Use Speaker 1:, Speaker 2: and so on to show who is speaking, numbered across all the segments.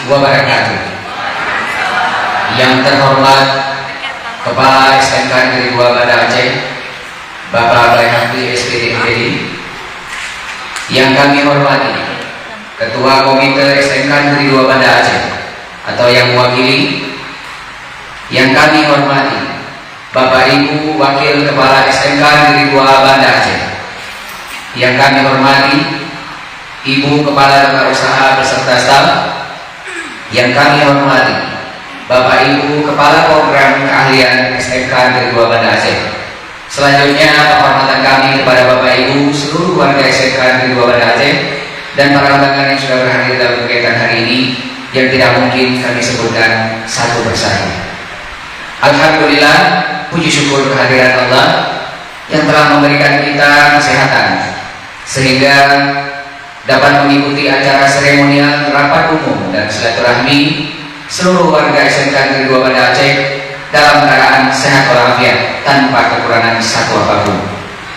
Speaker 1: wabarakatuh. Yang terhormat Kepala SMK Negeri 2 Banda Aceh, Bapak Baihaqi SPD MPD. Yang kami hormati Ketua Komite SMK Negeri 2 Banda Aceh atau yang mewakili. Yang kami hormati Bapak Ibu Wakil Kepala SMK Negeri 2 Banda Aceh. Yang kami hormati Ibu Kepala Tata Usaha beserta staf. Yang kami hormati Bapak Ibu Kepala Program Keahlian SMK Negeri 2 Banda Aceh. Selanjutnya penghormatan kami kepada Bapak Ibu seluruh warga SMK Negeri 2 Banda Aceh dan para undangan yang sudah berhadir dalam kegiatan hari ini yang tidak mungkin kami sebutkan satu persatu. Alhamdulillah, puji syukur kehadiran Allah yang telah memberikan kita kesehatan sehingga dapat mengikuti acara seremonial rapat umum dan silaturahmi seluruh warga SMK Negeri 2 Banda Aceh dalam keadaan sehat walafiat tanpa kekurangan satu apapun.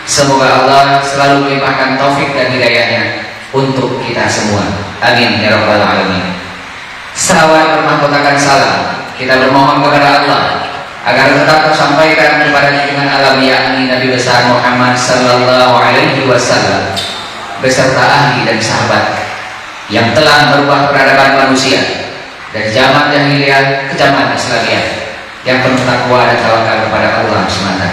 Speaker 1: Semoga Allah selalu melimpahkan taufik dan hidayahnya untuk kita semua. Amin ya rabbal alamin. Selawat bermahkotakan salam kita bermohon kepada Allah agar tetap tersampaikan kepada junjungan alam yakni Nabi besar Muhammad sallallahu alaihi wasallam beserta ahli dan sahabat yang telah merubah peradaban manusia dari zaman jahiliyah ke zaman Islamiyah yang penuh takwa dan tawakal kepada Allah semata.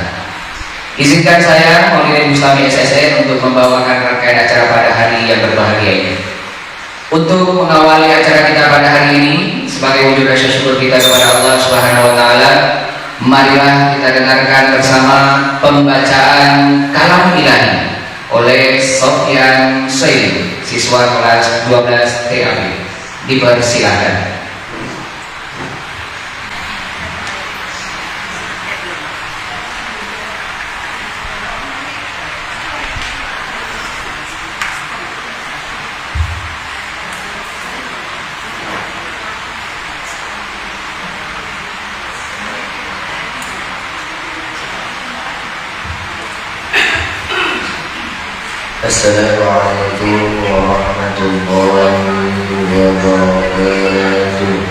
Speaker 1: Izinkan saya Maulid Islami SSN untuk membawakan rangkaian acara pada hari yang berbahagia ini. Untuk mengawali acara kita pada hari ini sebagai wujud rasa syukur kita kepada Allah Subhanahu wa taala, marilah kita dengarkan bersama pembacaan kalam ilahi oleh Sofyan Soili, siswa kelas 12 TAB. Dipersilakan.
Speaker 2: Assalamualaikum warahmatullahi wabarakatuh.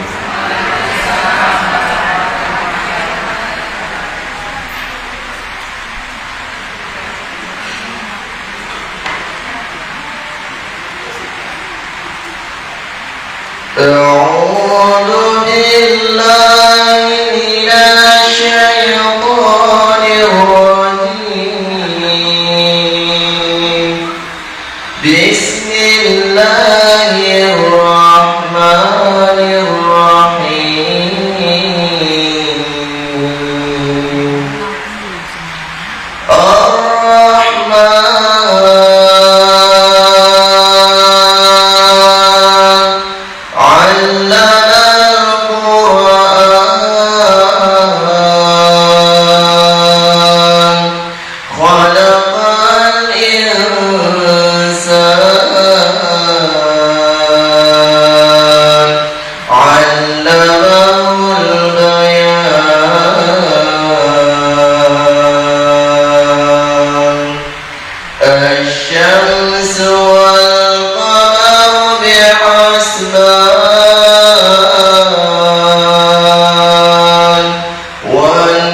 Speaker 2: A'udzu billahi minasy syaithanir rajim. Bismillahirrahmanirrahim. Ar-Rahman 'allamal Qur'an, khalaqal insan, 'allamahul bayan. Asy-syamsu wal qamaru bihusban, wan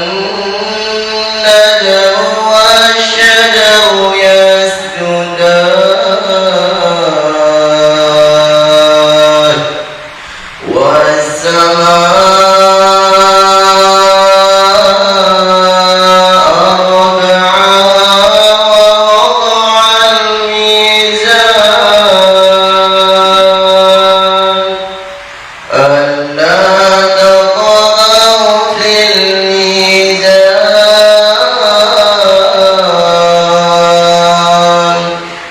Speaker 2: najmu wasy-syajaru yasjudan, was-samaa'a wada'al mizan, alla tatghaw fil mizan,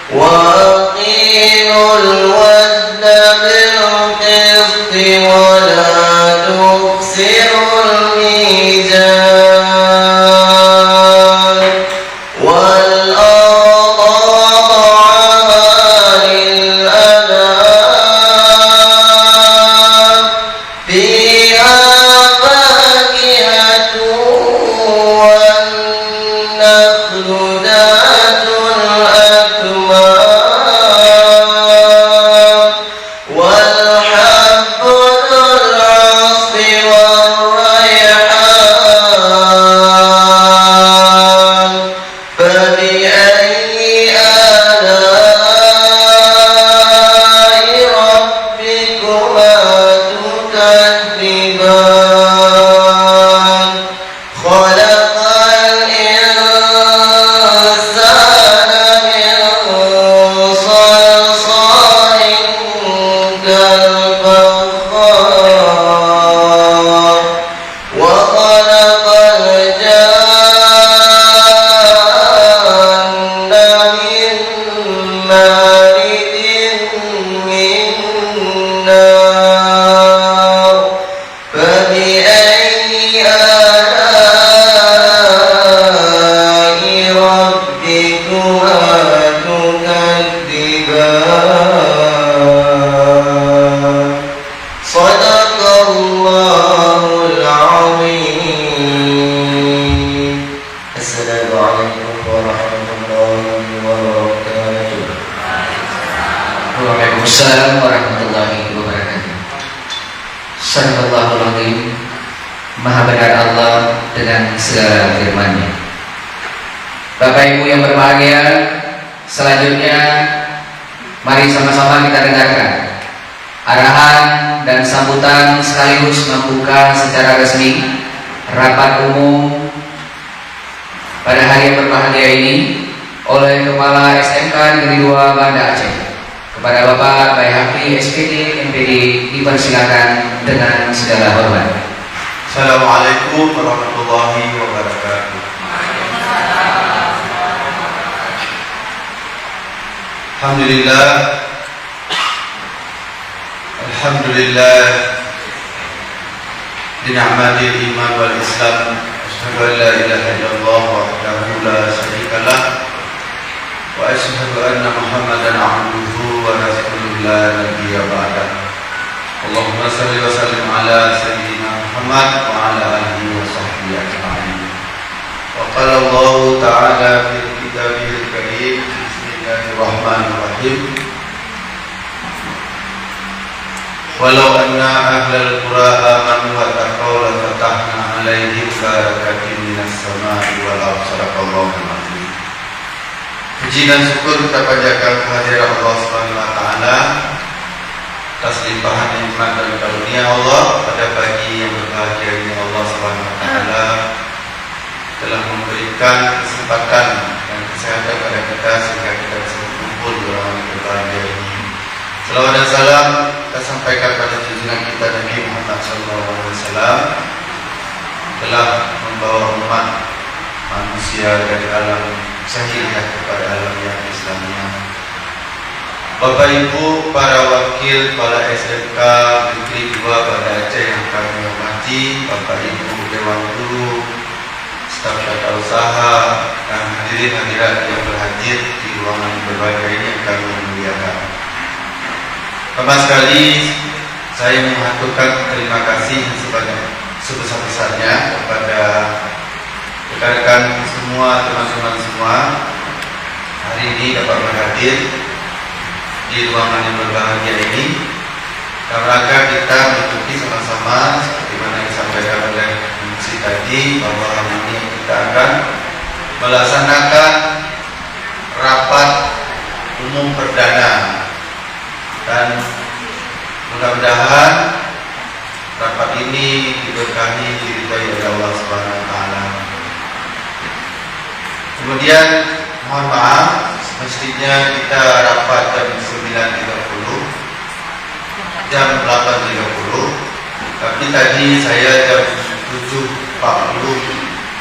Speaker 2: wa aqimul wazna bil qisti wa la tukhsirul mizan, wal arda wada'aha lil anam, fiha fakihatun wan nakhlu dhatul akmam, wal habbu
Speaker 1: Maha benar Allah dengan segala firman-Nya. Bapak Ibu yang berbahagia, selanjutnya mari sama-sama kita dengarkan arahan dan sambutan sekaligus membuka secara resmi rapat umum pada hari yang berbahagia ini oleh Kepala SMK Negeri 2 Banda Aceh. Kepada Bapak Baihaqi SPD MPD dipersilakan dengan segala hormat.
Speaker 3: Assalamualaikum warahmatullahi wabarakatuh. Alhamdulillah bi ni'matil iman wal islam, asyhadu an la ilaha illallah wahdahu la syarika lah wa asyhadu anna Muhammadan abduhu wa rasuluhu la nabiyya ba'dah. Allahumma salli wa sallim ala sayyidina Muhammad wa ala alihi wa sahbihi ajma'in. Wa qala Allah ta'ala fi kitabihil karim, bismillahirrahmanirrahim. Walau anna ahlal qura amanu wa taqaw la fatahna 'alaihim barakatin minas sama'i wal ardh. Sadaqallahu al-'azim. Puji dan syukur kita panjatkan kehadiran Allah Subhanahu wa taala atas limpahan nikmat dan karunia Allah pada pagi yang berbahagia ini. Allah Subhanahu wa taala telah memberikan kesempatan dan kesehatan pada kita sehingga kita bisa berkumpul dalam berbahagia ini. Salawat dan salam kita sampaikan pada junjungan kita Nabi Muhammad SAW, telah membawa umat manusia dari alam jahiliyah kepada alam yang Islamnya. Bapak Ibu, para wakil kepala SMK Negeri 2 Banda Aceh yang kami hormati, Bapak Ibu Dewan Guru, staf tata usaha, dan hadirin hadirat yang berhadir di ruangan berbahagia ini yang kami muliakan. Pertama sekali saya mengaturkan terima kasih sebesar-besarnya kepada rekan-rekan semua, teman-teman semua hari ini dapat berhadir di ruangan yang berbahagia ini dalam rangka kita mengikuti sama-sama seperti mana yang disampaikan oleh MC tadi, bahwa hari ini kita akan melaksanakan rapat umum perdana, dan mudah-mudahan rapat ini diberkahi diridhai oleh Allah Subhanahu wa taala. Kemudian mohon maaf, mestinya kita rapat jam 9.30, jam 8.30, tapi tadi saya jam 7.40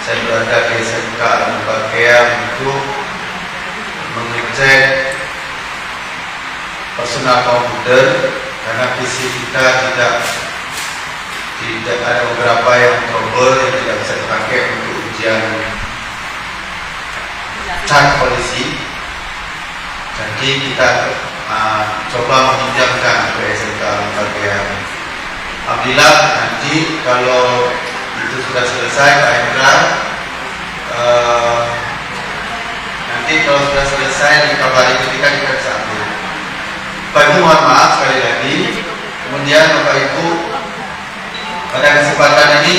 Speaker 3: saya berada di SMK Al-Mubarakiyah untuk mengecek personal komputer karena PC kita tidak ada beberapa yang trouble yang tidak bisa dipakai untuk ujian cat polisi. Jadi kita coba meminjamkan ke SMK Al-Mubarakiyah. Alhamdulillah nanti kalau itu sudah selesai Pak Hendra, nanti kalau sudah selesai dikabari ketika kita bisa ambil. Bapak Ibu mohon maaf sekali lagi. Kemudian Bapak Ibu, pada kesempatan ini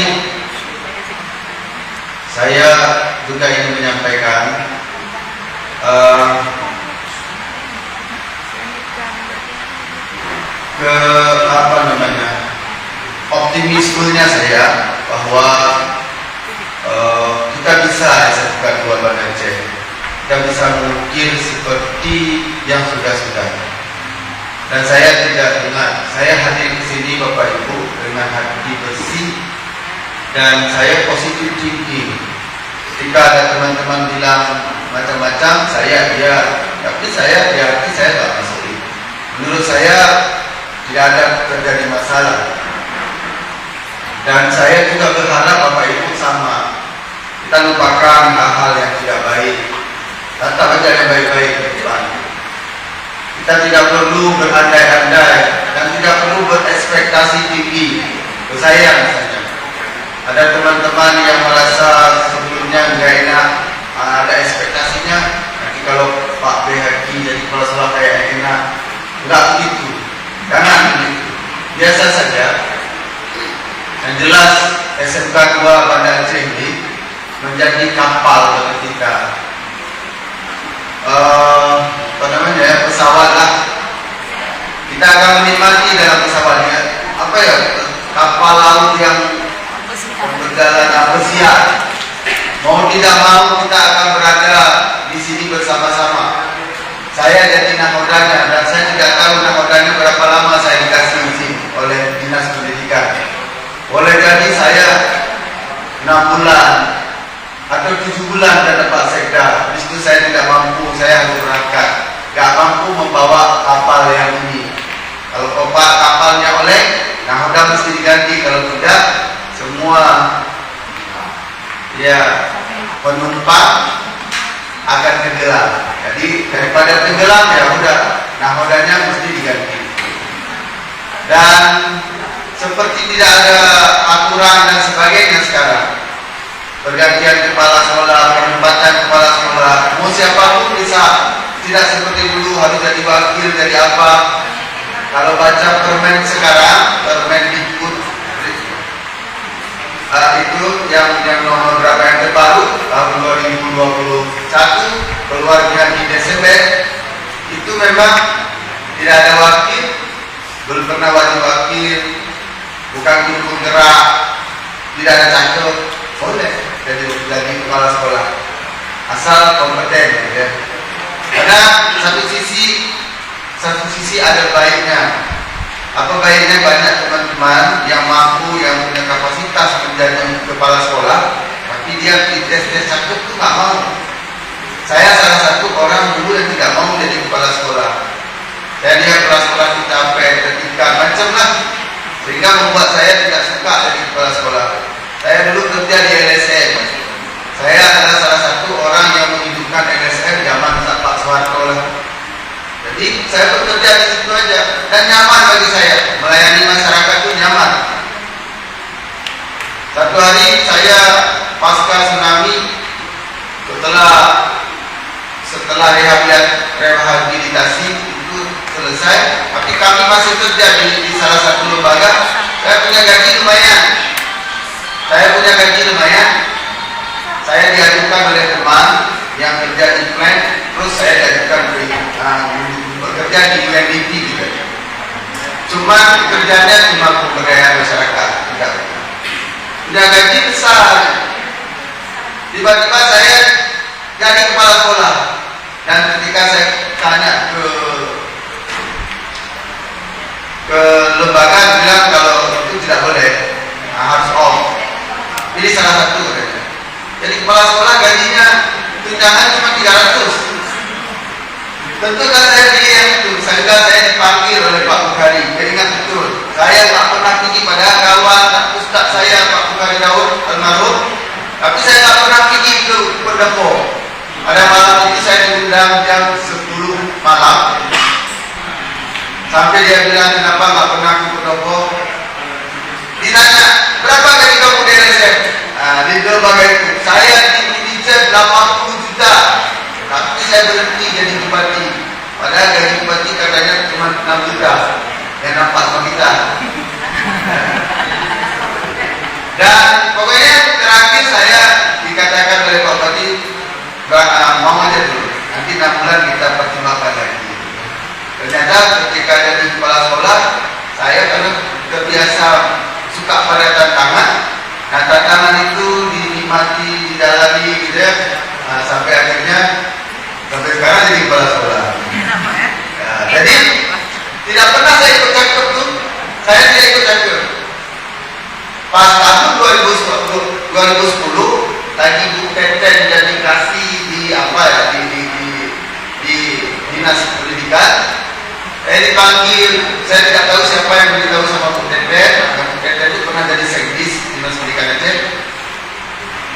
Speaker 3: saya juga ingin menyampaikan optimismenya saya bahwa kita bisa SMK 2 Banda Aceh, kita bisa mengukir seperti yang sudah-sudah. Dan saya tidak dengar, saya hadir ke sini Bapak Ibu dengan hati bersih dan saya positif thinking. Ketika ada teman-teman bilang macam-macam, saya ya, tapi saya di hati saya tak masuk. Menurut saya tidak ada terjadi masalah. Dan saya juga berharap Bapak Ibu sama. Kita lupakan hal-hal yang tidak baik. Tetap aja yang baik-baik ke depan. Kita tidak perlu berandai-andai dan tidak perlu berekspektasi tinggi. Saya misalnya, ada teman-teman yang merasa sebelumnya nggak enak, ada ekspektasinya. Nanti kalau Pak Baihaqi jadi kepala sekolah kayak enak, nggak begitu. Jangan begitu. Biasa saja. Yang jelas SMK 2 Banda Aceh ini menjadi kapal bagi kita. Pesawat lah. Kita akan menikmati dalam pesawatnya kapal laut yang berjalan pesiar. Mau tidak mau kita akan berada di sini bersama-sama. Saya jadi nahodanya dan saya tidak tahu nahodanya berapa lama saya dikasih izin oleh Dinas Pendidikan. Boleh jadi saya 6 bulan atau 7 bulan dan Pak Sekda. Di situ saya tidak mampu, saya harus berangkat. Gak mampu membawa kapal yang ini. Kalau kapalnya oleh nahoda mesti diganti. Kalau tidak, semua penumpang akan tenggelam. Jadi daripada tenggelam ya udah nahodanya mesti diganti. Dan seperti tidak ada aturan dan sebagainya sekarang, pergantian kepala sekolah, penempatan kepala sekolah, mau siapapun bisa, tidak seperti dulu harus jadi wakil, jadi apa. Kalau baca permen sekarang, permen Dikbud itu yang nomor berapa yang terbaru tahun 2021 keluarnya di Desember, itu memang tidak ada wakil, belum pernah wakil, bukan guru penggerak, tidak ada cangkul, boleh jadi kepala sekolah asal kompeten, ya. Karena satu sisi ada baiknya. Apa baiknya? Banyak teman-teman yang mampu, yang punya kapasitas menjadi kepala sekolah, tapi dia di tes cangkul itu nggak mau. Saya salah satu orang dulu yang tidak mau jadi kepala sekolah. Saya lihat kepala sekolah kita ketika macam lah, sehingga membuat saya tidak suka jadi kepala sekolah. Saya dulu kerja di LSM. Saya adalah salah satu orang yang menghidupkan LSM zaman Pak Soeharto lah. Jadi saya bekerja di situ aja dan nyaman bagi saya, melayani masyarakat itu nyaman. Satu hari saya pasca tsunami, setelah rehabilitasi itu selesai, tapi kami masih kerja di salah satu lembaga. Saya punya gaji lumayan. Saya diajukan oleh teman yang kerja di plan, terus saya diajukan bekerja di UNDP gitu. Cuma kerjanya cuma pemberdayaan masyarakat, tidak. Udah gaji besar. Tiba-tiba saya jadi kepala sekolah, dan ketika saya tanya ke lembaga, bilang kalau itu tidak boleh, harus off. Ini salah satu katanya. Jadi kepala sekolah gajinya tunjangan cuma 300. Tentu kan saya pilih yang itu, sehingga saya dipanggil oleh Pak Bukhari. Saya ingat betul, saya tak pernah tinggi pada kawan ustaz saya Pak Bukhari Daud almarhum, tapi saya tak pernah pergi ke pendopo. Pada malam itu saya diundang jam 10 malam. Sampai dia bilang, kenapa nggak pernah ke pendopo? Ditanya, berapa gaji kamu di LSM? Di lembaga itu, saya di 80 juta. Tapi saya berhenti jadi bupati. Padahal gaji bupati katanya cuma 6 juta. Yang nampak sama kita. Dan pokoknya terakhir saya dikatakan oleh Pak Bupati, mau aja dulu, nanti 6 bulan kita pertimbangkan lagi. Ternyata ketika jadi kepala sekolah, saya karena terbiasa suka pada tantangan. Nah, tantangan itu dinikmati, didalami gitu ya. Sampai akhirnya sampai sekarang jadi kepala sekolah. Jadi tidak pernah saya ikut cangkep tuh. Saya tidak ikut cangkep. Pas tahun 2010 lagi Bu Teten jadi kasih di Dinas Pendidikan. Saya dipanggil, saya tidak tahu siapa yang beritahu sama Bu Teten. Bu Teten itu pernah jadi sekdis Dinas Pendidikan Aceh.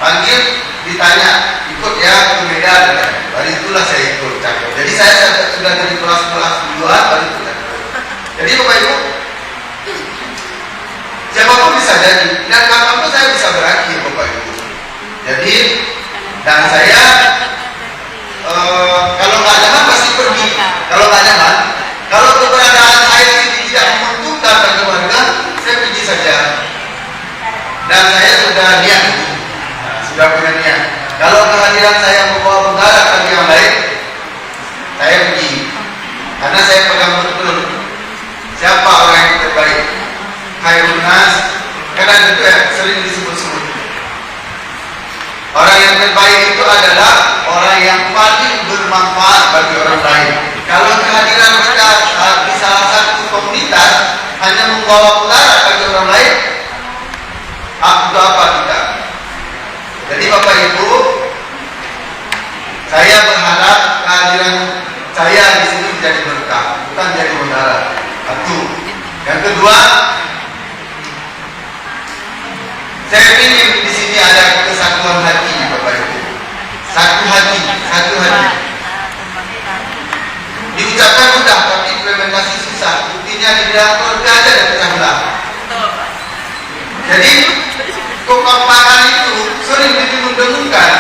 Speaker 3: Panggil, ditanya, ikut ya ke Medan. Baru itulah saya ikut cangkep. Jadi saya sudah dari kelas-kelas duluan, baru itu cangkep. Jadi Bapak Ibu, siapapun bisa jadi, dan kapanpun saya bisa berakhir Bapak Ibu. Jadi, dan saya kalau nggak nyaman pasti pergi. Kalau nggak nyaman, kalau keberadaan saya ini tidak menguntungkan bagi warga, saya pergi saja. dan saya sudah niat, sudah punya niat. Kalau kehadiran saya membawa mudarat bagi yang lain, saya pergi, karena saya pegang betul siapa orang yang terbaik. Khairun nas, karena itu ya sering disebut-sebut. Orang yang terbaik itu adalah orang yang paling bermanfaat bagi orang lain. Kalau kehadiran kita di salah satu komunitas hanya membawa mudarat bagi orang lain, untuk apa kita? Jadi Bapak Ibu, saya berharap kehadiran saya di sini menjadi berkah, bukan jadi mudarat. Satu. Yang kedua, saya ingin di sini ada kesatuan hati, Bapak Ibu. Satu hati, satu hati. Diucapkan mudah, tapi implementasi susah. Buktinya di dalam keluarga aja ada pecah belah. Jadi kekompakan itu sering didengung-dengungkan,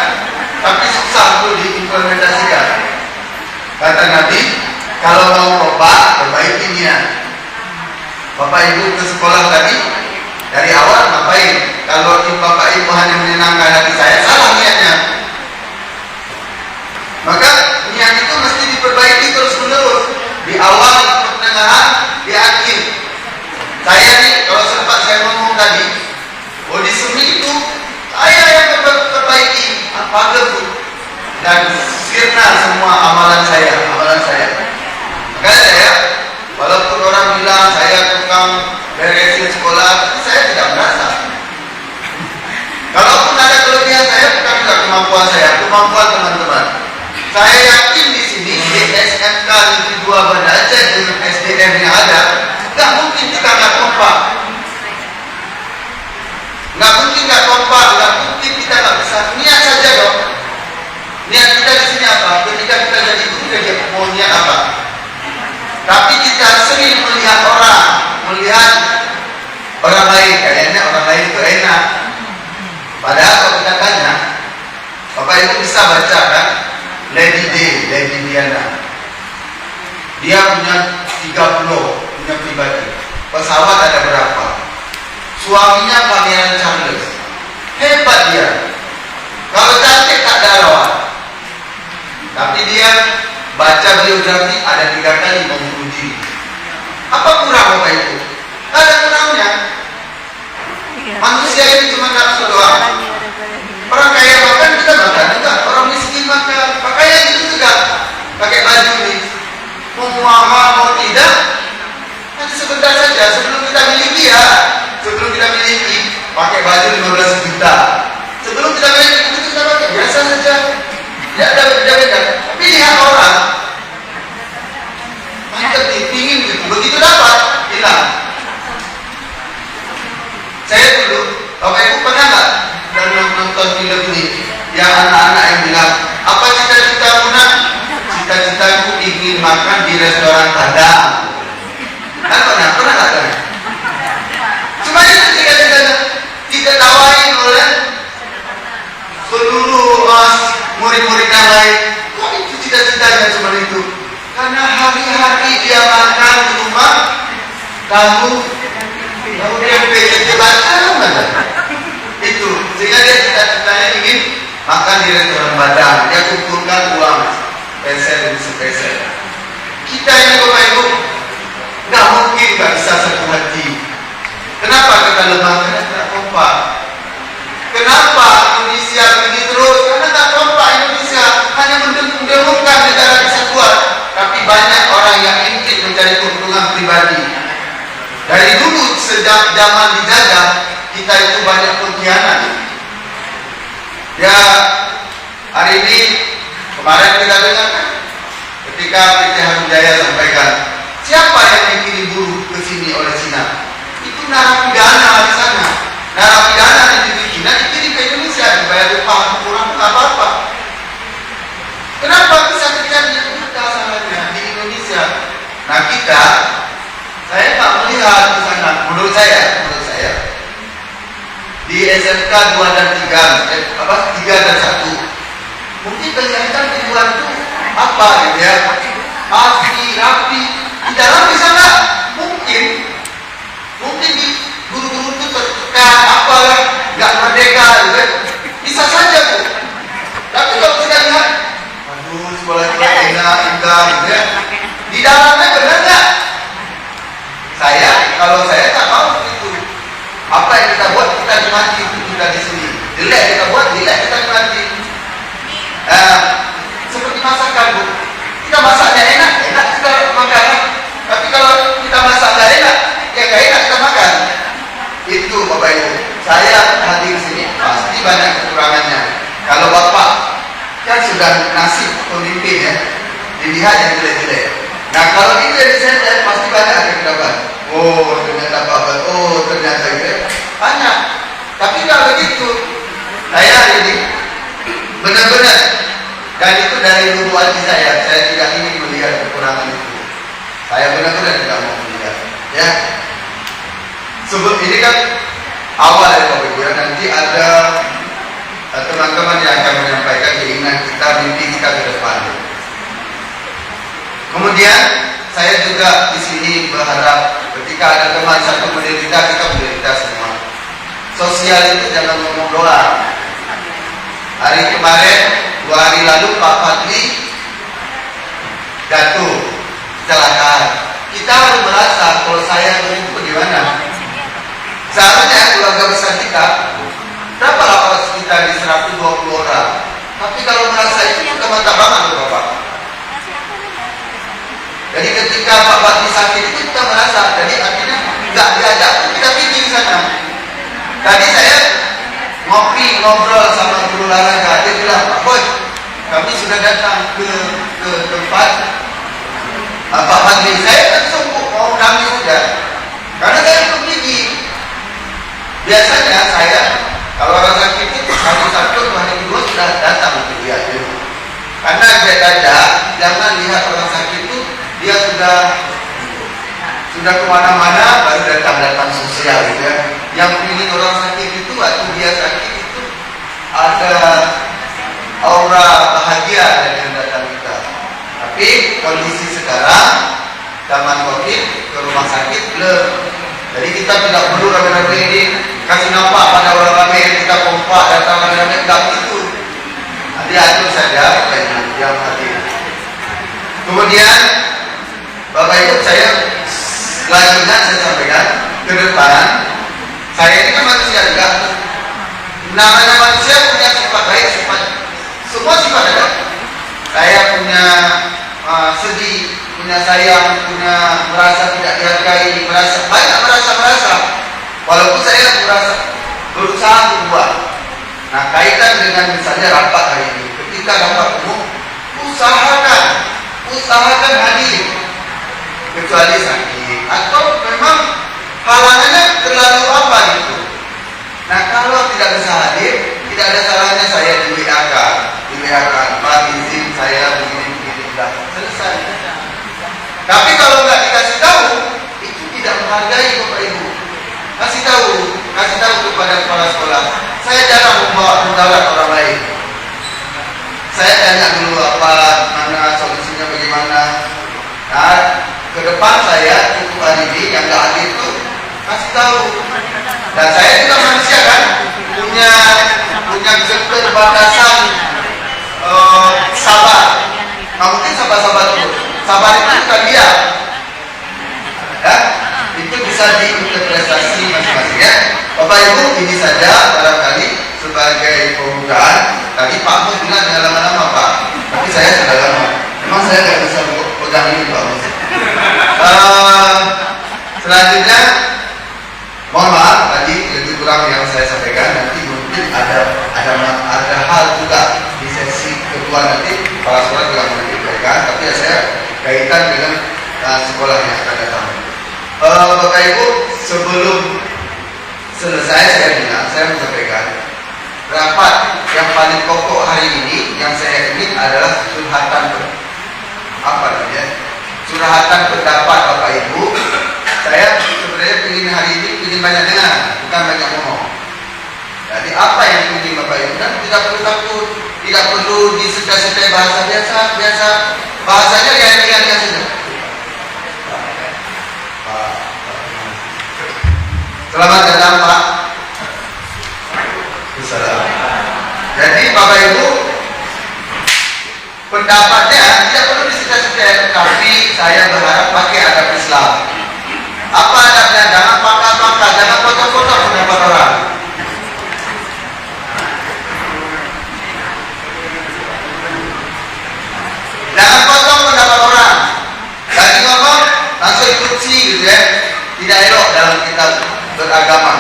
Speaker 3: tapi susah untuk diimplementasikan. Kata Nabi, kalau mau kompak, perbaiki niat. Bapak Ibu ke sekolah tadi, dari awal ngapain? Kalau Bapak Ibu hanya menyenangkan hati saya, salah niatnya. Maka niat itu mesti diperbaiki terus-menerus. Di awal, di pertengahan, di akhir. Saya nih, kalau sempat saya ngomong tadi, di seni itu saya yang perbaiki apa itu, dan sirna semua amalan saya. Makanya saya, walaupun orang bilang saya tukang beresin sekolah, saya tidak merasa. Kalaupun ada kelebihan saya, bukan juga kemampuan saya, kemampuan teman-teman. Saya yakin di sini di SMK Negeri 2 Banda Aceh dengan SDM yang ada, nggak mungkin kita nggak kompak. Nggak mungkin nggak kompak, nggak mungkin kita nggak bisa. Niat saja dong. Niat kita di sini apa? Ketika kita jadi guru, dia mau niat apa? Tapi kita sering melihat orang lain, kayaknya orang lain itu enak. Padahal kalau kita tanya, Bapak Ibu bisa baca kan? Lady Diana. Dia punya 3 pulau, punya pribadi. Pesawat ada berapa? Suaminya Pangeran Charles. Hebat dia. Kalau cantik tak ada lawan. Tapi dia baca biografi ada 3 kali membunuh diri. Apa kurang Bapak Ibu? Tak ada kurangnya. Manusia ini cuma nafsu doang. Orang kaya makan, kita makan juga. Orang miskin makan. Pakaian itu juga. Pakai baju ini. Mau mahal, mau tidak. Nanti sebentar saja. Sebelum kita miliki ya. Sebelum kita miliki, pakai baju 15 juta. Sebelum kita miliki, itu kita pakai biasa saja. Tidak ada beda-beda. Tapi lihat orang. Mantap nih, pingin gitu. Begitu dapat, hilang. Saya dulu, Bapak Ibu pernah nggak dan nonton film ini? Yang anak-anak yang bilang, apa cita-citamu nak? Cita-citaku ingin makan di restoran Padang. Kan pernah nggak kan? Cuma itu cita-citanya diketawain oleh seluruh murid-murid yang lain. Kok itu cita-citanya cuma itu? Karena hari-hari dia makan di rumah, tahu tempe baca mana? Itu sehingga dia cita-citanya ingin makan di restoran Padang. Dia kumpulkan uang peser demi sepeser. Kita ini Bapak Ibu nggak mungkin nggak bisa satu hati. Kenapa kita lemah? Karena tidak kompak. Kenapa Indonesia begini terus? Karena tak kompak Indonesia. Hanya mendengungkan negara kesatuan. Tapi banyak orang yang ingin mencari keuntungan pribadi. Dari dulu sejak zaman dijajah, kita itu banyak pengkhianat. Ya, hari ini kemarin kita dengar ketika PT Harujaya sampaikan, siapa yang dikirim buruh ke sini oleh Cina? Itu narapidana di sana. Narapidana yang di Cina dikirim ke Indonesia, dibayar upah kurang tak apa-apa. Kenapa bisa terjadi? Kita salahnya di Indonesia. Nah kita, saya tak melihat di sana. Menurut saya di SMK 2 dan 3, 3 dan 1, mungkin kelihatan di luar itu apa gitu ya, rapi. Di dalam di sana mungkin di guru-guru itu tertekan apalah Gelek kita buat, gelek kita nikmati. Seperti masakan, Bu. Kita masaknya enak, enak kita makan. Tapi kalau kita masak nggak enak, ya nggak enak kita makan. Itu Bapak Ibu. Saya hadir sini pasti banyak kekurangannya. Kalau Bapak kan sudah nasib pemimpin ya, dilihat yang jelek-jelek. Nah kalau itu yang disenter pasti banyak akan dapat. Oh ternyata Bapak, oh ternyata gitu. Banyak. Tapi kalau begitu, saya ini benar-benar, dan itu dari lubuk hati saya tidak ingin melihat kekurangan itu. Saya benar-benar tidak mau melihat. Ya. Sebab ini kan awal ya Bapak Ibu, nanti ada teman-teman yang akan menyampaikan keinginan kita, mimpi kita ke depan. Kemudian saya juga di sini berharap ketika ada teman satu menderita, kita menderita semua. Sosial itu jangan ngomong doang. Hari kemarin, 2 hari lalu Pak Fadli jatuh, kecelakaan. Kita harus merasa kalau saya itu bagaimana. Seharusnya keluarga besar kita berapa lapas kita di 120 orang. Tapi kalau merasa itu kita mata banget loh Bapak. Jadi ketika Pak Fadli sakit itu kita merasa, jadi akhirnya nggak diajak, kita pergi di sana. Tadi saya ngobrol sama guru olahraga, dia bilang, Pak Boy, kami sudah datang ke tempat Pak Fadli. Saya kan sungguh mau nangis sudah, karena saya belum pergi. Biasanya saya kalau orang sakit itu hari Sabtu atau hari kedua sudah datang untuk lihat dulu. Karena saya dadak, jangan lihat orang sakit itu dia sudah kemana-mana baru datang sosial gitu ya. Yang ingin orang sakit itu waktu dia sakit itu ada aura bahagia dari yang datang kita. Tapi kondisi sekarang zaman COVID ke rumah sakit blur. Jadi kita tidak perlu rame-rame ini kasih nampak pada orang ramai yang kita kompak datang rame-rame, tidak begitu. Nanti atur saja yang hadir. Kemudian Bapak Ibu, saya selanjutnya saya sampaikan ke depan. Saya ini kan manusia juga. Namanya manusia punya sifat baik, semua sifat ada. Saya punya sedih, punya sayang, punya merasa tidak dihargai, merasa. Walaupun saya berusaha untuk buat. Nah kaitan dengan misalnya rapat hari ini, ketika rapat umum, usahakan hadir, kecuali sakit atau memang halangannya terlalu apa gitu. Nah kalau tidak bisa hadir, tidak ada salahnya saya di WA-kan, Pak izin saya begini sudah selesai. Tapi kalau nggak dikasih tahu, itu tidak menghargai Bapak Ibu. Kasih tahu kepada kepala sekolah. Saya jarang membawa mudarat orang lain. Saya tanya dulu mana solusinya bagaimana. Nah, ke depan saya cukup hari ini yang nggak hadir itu kasih tahu. Dan saya juga manusia kan, punya keterbatasan sabar. Nah, mungkin sabar dulu. Sabar itu bukan dia. Ya, itu bisa diinterpretasi masing-masing ya. Bapak Ibu, ini saja barangkali sebagai pembukaan. Tadi Pak Mus bilang jangan lama-lama Pak, tapi saya sudah lama. Memang saya nggak bisa pegang ini Pak Mus. Selanjutnya, mohon maaf tadi lebih kurang yang saya sampaikan. Nanti mungkin ada hal juga di sesi kedua nanti para sekolah juga menyampaikan. Tapi ya saya kaitan dengan sekolah yang akan datang. Bapak Ibu, sebelum selesai saya menyampaikan rapat yang paling pokok hari ini yang saya ingin adalah surhatan pendapat Bapak Ibu. Saya sebenarnya ingin hari ini ingin banyak dengar, bukan banyak ngomong. Jadi apa yang ingin Bapak Ibu, dan tidak perlu takut, tidak perlu disetai-setai bahasa biasa, bahasanya ringan-ringan saja. Selamat datang Pak. Jadi Bapak Ibu, pendapatnya tidak perlu disetai-setai, tapi saya berharap pakai adab Islam. Apa adabnya? Jangan pangkal-pangkal, jangan potong-potong pendapat orang. beragama.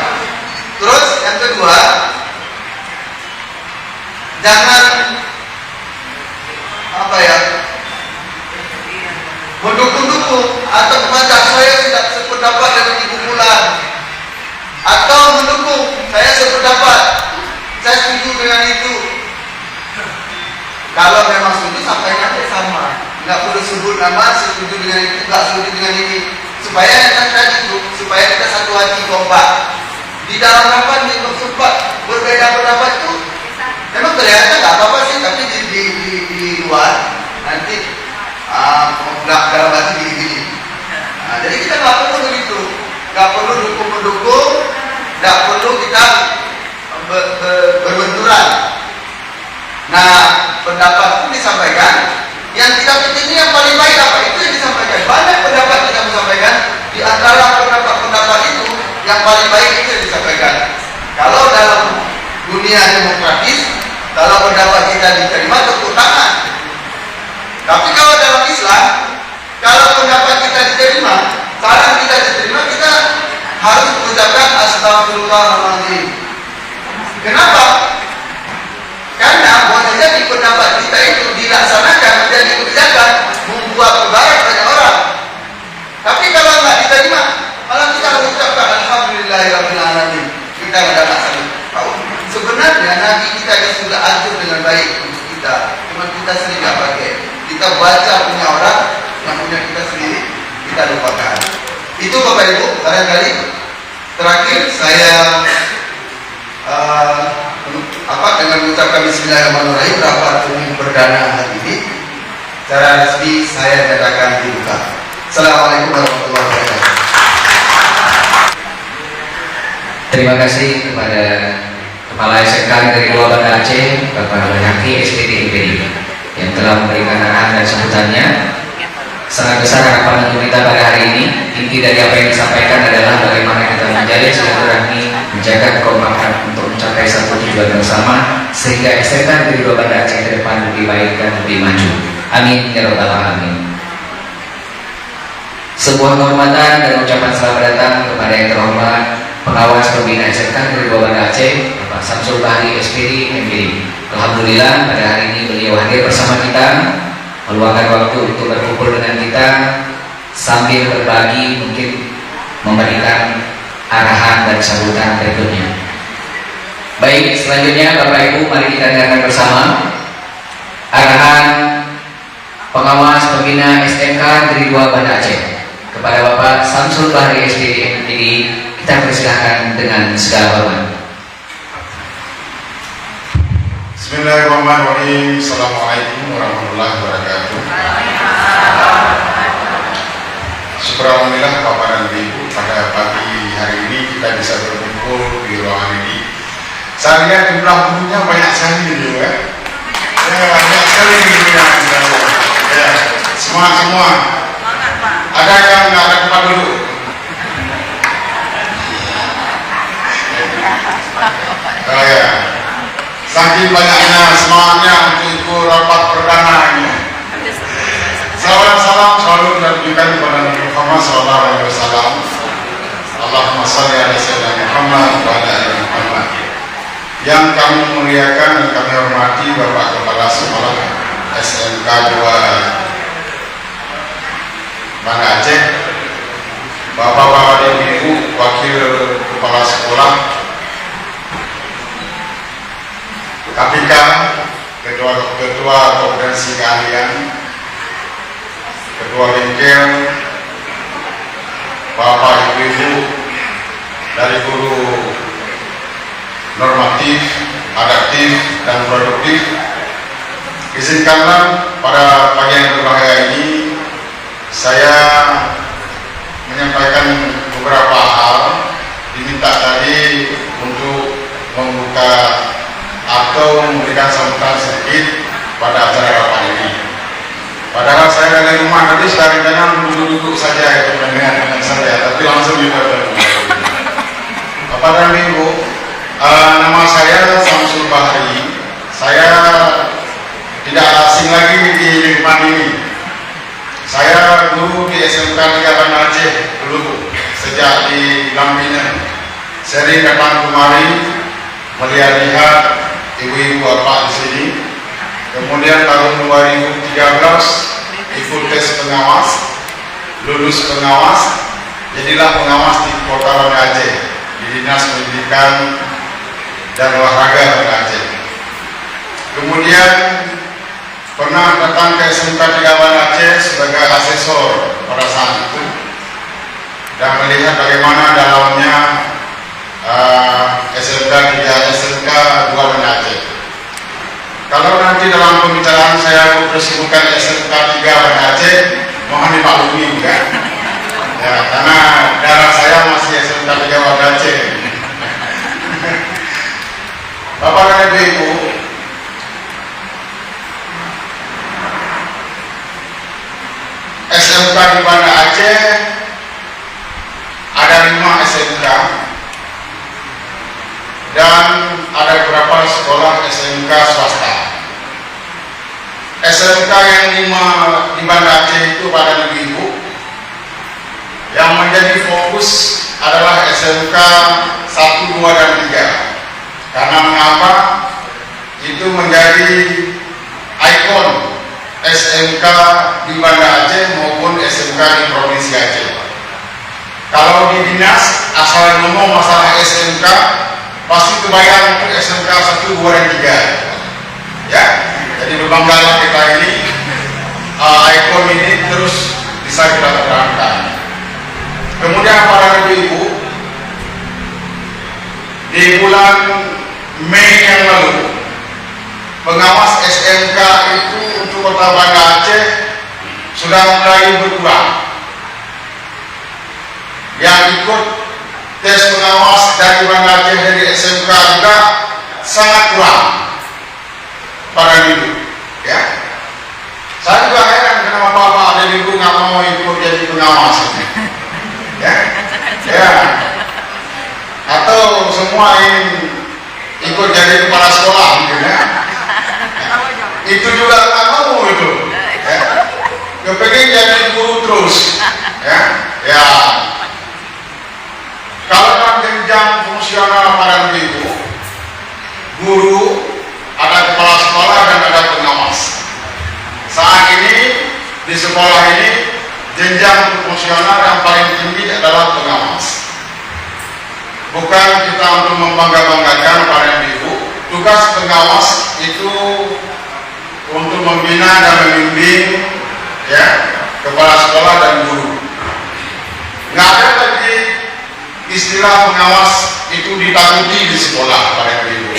Speaker 3: Terus yang kedua, jangan mendukung-dukung atau membaca saya tidak sependapat dengan Ibu Bulan, atau mendukung saya sependapat, saya setuju dengan itu. Kalau memang setuju sampaikan aja sama, nggak perlu sebut nama, setuju dengan itu, nggak setuju dengan ini, supaya yang tadi itu, supaya kita satu hati kompak. Di dalam rapat di sempat berbeda pendapat itu memang kelihatan nggak apa-apa sih, tapi di luar nanti nggak dalam hati gini-gini. Nah, jadi kita nggak perlu begitu, nggak perlu dukung-mendukung, nggak perlu kita berbenturan. Nah, pendapat pun disampaikan. Yang kita pikir ini yang paling baik apa, itu yang disampaikan. Banyak pendapat kita sampaikan. Di antara pendapat itu yang paling baik itu yang disampaikan. Kalau dalam dunia demokratis, kalau pendapat kita diterima, tepuk tangan. Tapi kalau dalam Islam, kalau pendapat kita diterima, saran kita diterima, kita harus mengucapkan astagfirullahaladzim. Kenapa? Karena boleh jadi pendapat kita itu dilaksanakan menjadi kebijakan, membuat mudarat banyak orang. Tapi kalau nggak diterima, malah kita harus ucapkan alhamdulillahirobbilalamin. Kita tidak masalah. Sebenarnya Nabi kita ini sudah atur dengan baik untuk kita, cuma kita sendiri nggak pakai. Kita baca punya orang, yang punya kita sendiri kita lupakan. Itu Bapak Ibu, barangkali terakhir saya dengan mengucapkan Bismillahirrahmanirrahim, rapat umum perdana hari ini secara resmi saya nyatakan dibuka. Assalamualaikum warahmatullahi wabarakatuh.
Speaker 1: Terima kasih kepada Kepala SMK Negeri 2 Banda Aceh, Bapak Bayhaqi SPD MPD, yang telah memberikan arahan dan sambutannya. Sangat besar harapan untuk kita pada hari ini. Inti dari apa yang disampaikan adalah bagaimana kita menjalin silaturahmi, menjaga kekompakan untuk mencapai satu tujuan bersama, sehingga SMK Negeri 2 Banda Aceh ke depan lebih baik dan lebih maju. Amin ya rabbal alamin. Sebuah kehormatan dan ucapan selamat datang kepada yang terhormat Pengawas Pembina SMK Negeri 2 Banda Aceh, Bapak Samsul Bahri SPD MPD. Alhamdulillah pada hari ini beliau hadir bersama kita, meluangkan waktu untuk berkumpul dengan kita sambil berbagi, mungkin memberikan arahan dan sambutan berikutnya. Baik, selanjutnya Bapak Ibu, mari kita dengarkan bersama arahan Pengawas Pembina SMK Negeri 2 Banda Aceh kepada Bapak Samsul Bahri SPD MPD. Kita persilahkan dengan segala hormat.
Speaker 4: Bismillahirrahmanirrahim. Assalamualaikum warahmatullahi wabarakatuh. Syukur alhamdulillah Bapak dan Ibu, pada pagi hari ini kita bisa berkumpul di ruangan ini. Saya lihat jumlah gurunya banyak sekali juga. Ya, banyak sekali gurunya. Ya, semua. Ada yang nggak ada tempat duduk? Oh ya. Saking banyaknya semangatnya untuk ikut rapat perdana ini. Salam selalu ditujukan kepada Nabi Muhammad SAW. Allahumma shalli ala sayyidina Muhammad wa ala ali Muhammad. Yang kami muliakan dan kami hormati Bapak Kepala Sekolah SMK 2 Banda Aceh, Bapak-bapak dan Ibu Wakil Kepala Sekolah, KPK, Ketua Kompetensi Keahlian, Ketua Bengkel, Bapak Ibu dari guru normatif, adaptif, dan produktif. Izinkanlah pada pagi yang berbahagia ini saya menyampaikan beberapa hal, diminta tadi untuk membuka atau memberikan sambutan sedikit pada acara rapat ini. Padahal saya dari rumah tadi sudah rencana duduk-duduk saja itu mendengar dengan saya, tapi langsung dibuat. Bapak dan Ibu, nama saya Samsul Bahri. Saya tidak asing lagi di lingkungan ini. Saya guru di SMK 3 Banda Aceh dulu, sejak di Lampinen. sering datang kemari melihat-lihat ibu-ibu bapak di sini. Kemudian tahun 2013 ikut tes pengawas, lulus pengawas, jadilah pengawas di Kota Banda Aceh di Dinas Pendidikan dan Olahraga Banda Aceh. Kemudian pernah datang ke SMK 3 Banda Aceh sebagai asesor pada saat itu dan melihat bagaimana dalamnya SMK 2 Banda Aceh. Kalau nanti dalam pembicaraan saya bersebutkan SMK 3 Banda Aceh, mohon dimaklumi ya. Ya, karena darah saya masih SMK 3 Banda Aceh. Bapak dan Ibu, SMK di Banda Aceh ada 5 SMK dan ada beberapa sekolah SMK swasta. SMK yang 5 di Banda Aceh itu pada Ibu, yang menjadi fokus adalah SMK 1, 2, dan 3. Karena mengapa? Itu menjadi ikon SMK di Banda Aceh maupun SMK di Provinsi Aceh. Kalau di dinas asal ngomong masalah SMK, pasti kebayang untuk SMK 1, 2, dan 3. Ya, jadi berbanggalah kita ini, ikon ini terus bisa kita terangkan. Kemudian para ibu, di bulan Mei yang lalu, pengawas SMK itu untuk Kota Banda Aceh sudah mulai berkurang. Yang ikut tes pengawas dari Banda Aceh dari SMK juga sangat kurang pada ibu. Ya, saya juga heran kenapa bapak ada ibu nggak mau ikut jadi pengawas. Ya, atau semua ini ikut jadi kepala sekolah mungkin ya. Itu juga nggak mau itu. Ya. Kepengen jadi guru terus. Ya. Kalau dalam jenjang fungsional para ibu, guru, ada kepala sekolah dan ada pengawas. Saat ini di sekolah ini jenjang fungsional yang paling tinggi adalah pengawas. Bukan kita untuk membangga-banggakan para ibu, tugas pengawas itu untuk membina dan membimbing ya kepala sekolah dan guru. Nggak ada lagi istilah pengawas itu ditakuti di sekolah para ibu.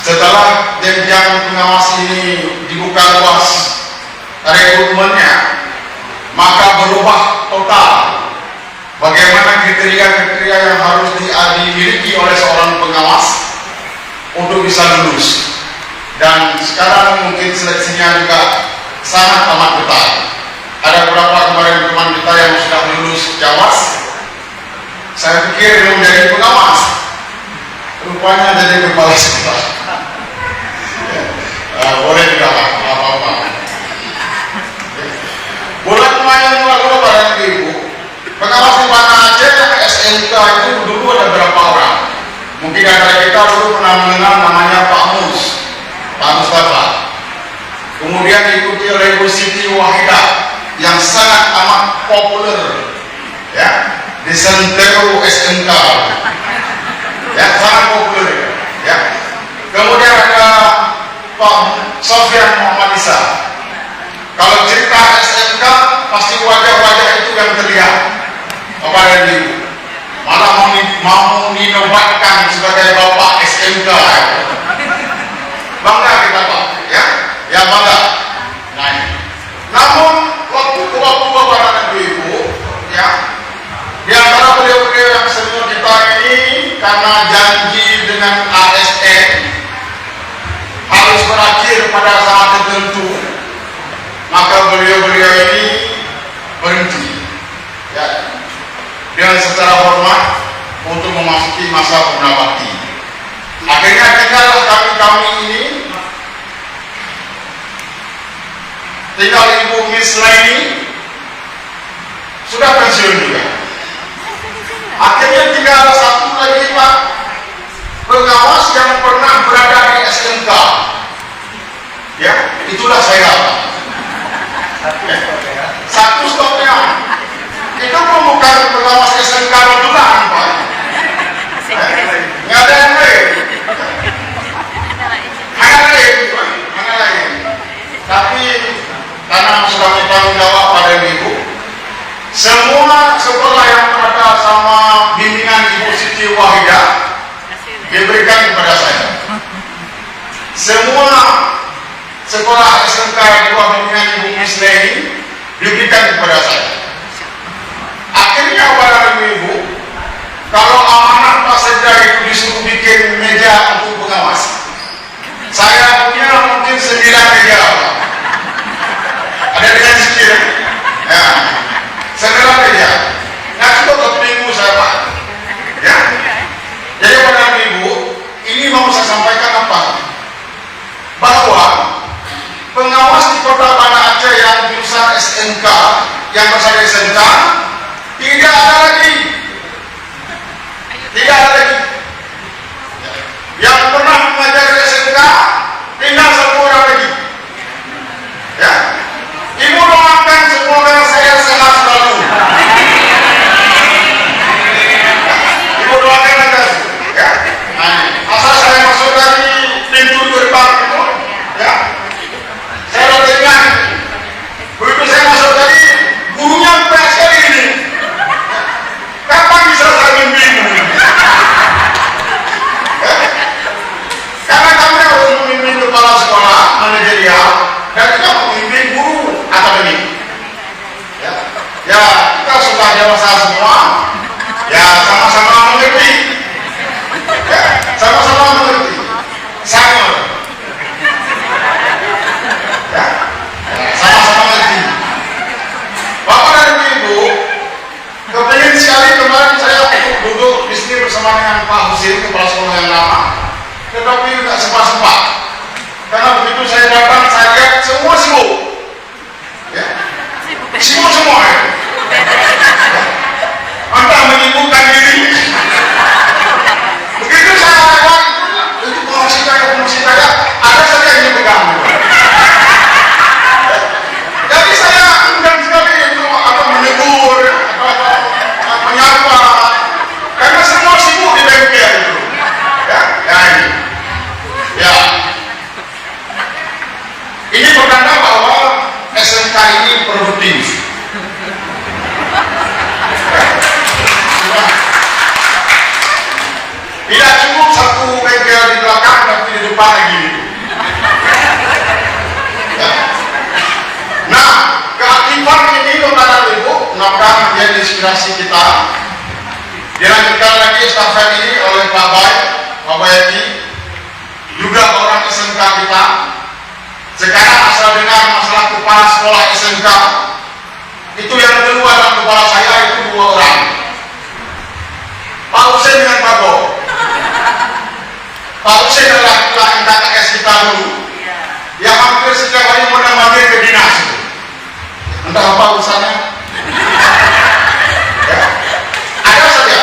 Speaker 4: Setelah jenjang pengawas ini dibuka luas rekrutmennya, maka berubah total bagaimana kriteria-kriteria yang harus dimiliki oleh seorang pengawas untuk bisa lulus. Dan sekarang mungkin seleksinya juga sangat amat ketat. Ada beberapa kemarin teman kita yang sudah lulus Jawas, saya pikir belum jadi pengawas, rupanya jadi kepala sekolah. Boleh juga apa-apa. Bulan Mei yang lalu para ibu, pengawas di Banda Aceh SMK itu dulu ada berapa orang? Mungkin ada kita dulu pernah mengenal namanya Pak Mustafa. Kemudian diikuti oleh Ibu Siti Wahidah yang sangat amat populer ya di Sentero SMK. Ya, sangat populer ya. Kemudian ada Pak Sofyan Muhammad Isa. Kalau cerita SMK pasti wajah-wajah itu yang terlihat kepada ibu. Malah mau dinobatkan sebagai bapak SMK. Bangga kita Pak, ya bangga. Nah, namun waktu bapak dan ibu, ya, di antara beliau-beliau yang senior kita ini karena janji dengan ASN harus berakhir pada saat tertentu, maka beliau-beliau ini berhenti ya, dengan secara hormat untuk memasuki masa purnabakti. Akhirnya tinggallah kami ini, tinggal Ibu Miss Laini, sudah pensiun juga. Akhirnya tinggal satu lagi Pak pengawas yang pernah berada di SMK. Ya, itulah saya. Ya. Satu stopnya. Itu pun bukan pengawas SMK betulan, Pak. Nggak ada yang lain. Hanya lain. Tapi karena sudah bertanggung jawab pada Ibu, semua sekolah yang berada sama bimbingan Ibu Siti Wahidah diberikan kepada saya. Semua sekolah SMK di bawah bimbingan Ibu Misleni diberikan kepada saya. Akhirnya pada Ibu, kalau amanah Pak Sekda itu disuruh bikin meja untuk pengawas, saya punya mungkin 9 meja, Pak. Ada dengan sikit, ya, 9 meja. Nah, cukup satu minggu saya, Pak. Ya, jadi pada Ibu, ini mau saya sampaikan apa? Bahwa pengawas di Kota Banda Aceh yang jurusan SMK, yang bersalin SMK, tidak ada lagi. Tidak ada lagi. Yang pernah mengajar di SMK, tinggal 1 orang lagi. Ya, Ibu doakan semoga saya sehat selalu. Ibu doakan aja. Ya, asal saya masuk dari pintu gerbang itu, ya, saya udah ingat. Begitu saya masuk tadi, gurunya banyak sekali ini. Kapan bisa saya bimbing? Karena kami harus memimpin kepala sekolah manajerial dan kita memimpin guru akademik. Ya, kita sudah dewasa semua. Ya, sama-sama mengerti. Ya, sama-sama mengerti. Sama. Ya, sama-sama mengerti. Bapak dan Ibu, kepingin sekali kemarin saya duduk di sini bersama dengan Pak Husin, kepala sekolah yang lama. Tetapi tidak sempat-sempat. Karena begitu saya datang, saya lihat semua sibuk. Ya. Sibuk semua. Ya. Entah menyibukkan diri. Begitu saya lewat, itu promosi saya, ada saja yang dipegang. Jadi saya enggan sekali itu atau menegur, atau menyapa. Karena semua sibuk di bengkel itu. Ya, ini. Ya. Ini pertanda bahwa SMK ini produktif. Tidak cukup satu bengkel di belakang tapi di depan lagi. Ya. Nah, keaktifan ini kepada Ibu mudah-mudahan menjadi inspirasi kita. Dilanjutkan lagi estafet ini oleh Pak Bayati, juga orang SMK kita. Sekarang asal dengar masalah kepala sekolah SMK, itu yang keluar dalam kepala saya itu 2 orang, Pak Husin dengan Pak Bo. Pak Husin adalah KKS kita dulu, yang hampir setiap hari menemani ke dinas. Entah apa urusannya. Ya. Ada saja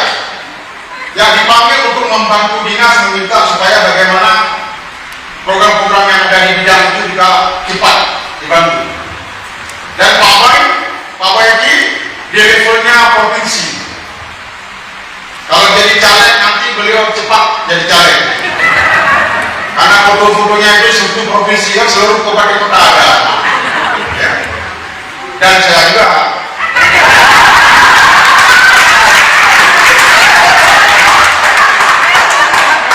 Speaker 4: yang dipanggil untuk membantu dinas, meminta supaya bagaimana program-program yang ada di bidang itu juga cepat dibantu. Dan Pak Bayaki di levelnya provinsi. Kalau jadi caleg nanti beliau cepat jadi caleg. Karena foto-fotonya itu seluruh provinsi, yang seluruh kabupaten kota ada. Ya. Dan saya juga.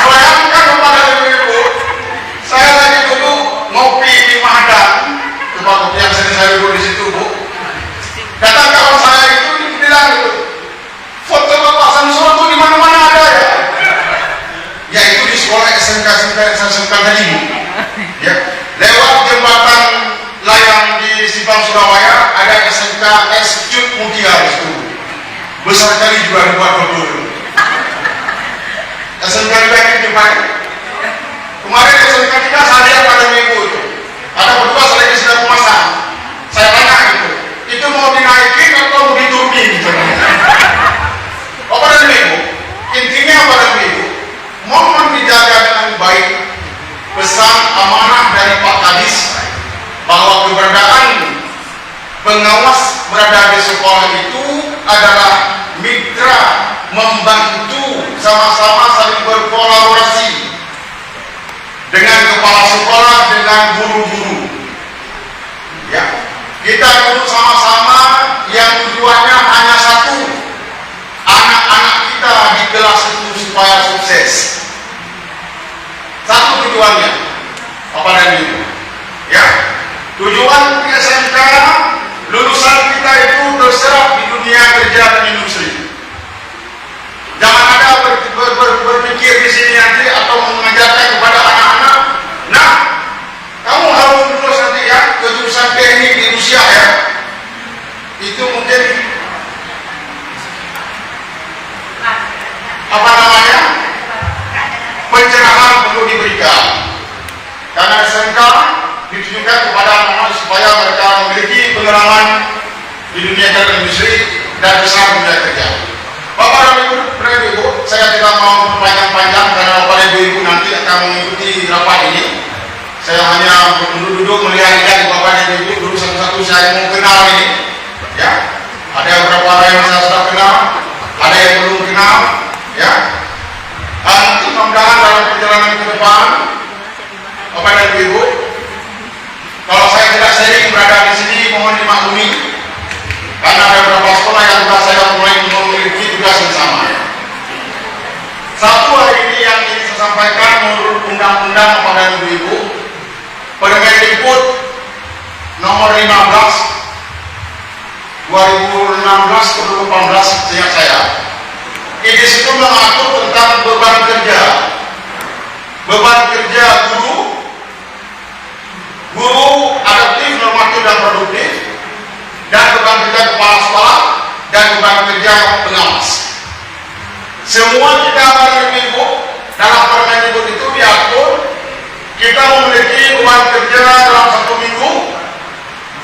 Speaker 4: Bayangkan kepada Ibu, saya lagi dulu ngopi di Mahdan, tempat kopi yang sering saya duduk di situ, Bu. Datang kawan saya itu bilang itu, foto Bapak Samsul itu di mana-mana ada ya. Yaitu di sekolah SMK tadi, Bu. Ya, lewat jembatan layang di Simpang Surabaya ada SMK Cut Mutiara itu. Besar sekali juga dibuat foto itu. SMK lagi di mana? Kemarin SMK kita saya lihat pada minggu itu ada berdua selagi sudah pemasang. Saya tanya itu mau dinaikin atau mau diturunin? Apa dan Ibu? Intinya apa dan Ibu? Momen di jalan pengawas berada di sekolah itu adalah mitra, membantu, sama-sama saling berkolaborasi dengan kepala sekolah, dengan guru-guru. Ya, kita duduk sama-sama yang tujuannya hanya satu, anak-anak kita di kelas itu supaya sukses. Satu tujuannya, Bapak dan Ibu. Ya, tujuan SMK lulusan kita itu terserap di dunia kerja dan industri. Jangan ada berpikir di sini nanti atau mengajarkan kepada anak-anak, nah, kamu harus lulus nanti ya ke jurusan teknik di Rusia ya. Itu mungkin apa namanya, pencerahan perlu diberikan, karena SMK ditujukan kepada anak-anak supaya mereka memiliki pengalaman di dunia kerja dan industri dan bisa dunia kerja. Bapak dan Ibu, saya tidak mau panjang-panjang karena Bapak dan Ibu nanti akan mengikuti rapat ini. Saya hanya duduk melihat Bapak dan Ibu dulu satu-satu saya mau kenal ini. Ya, ada beberapa orang yang saya sudah kenal, ada yang belum kenal. Ya, nanti mudah-mudahan dalam perjalanan ke depan, Bapak dan Ibu, kalau saya tidak sering berada di sini, mohon dimaklumi, karena ada beberapa sekolah yang sudah saya mulai memiliki tugas yang sama. Satu hari ini yang ingin saya sampaikan menurut undang-undang Bapak dan Ibu, Permendikbud nomor 15 2016 ke 2018 seingat saya. Di situ mengatur tentang beban kerja guru adaptif, normatif dan produktif, dan beban kerja kepala sekolah dan beban kerja pengawas. Semua kita Ibu dalam Permendikbud itu diatur kita memiliki beban kerja dalam satu minggu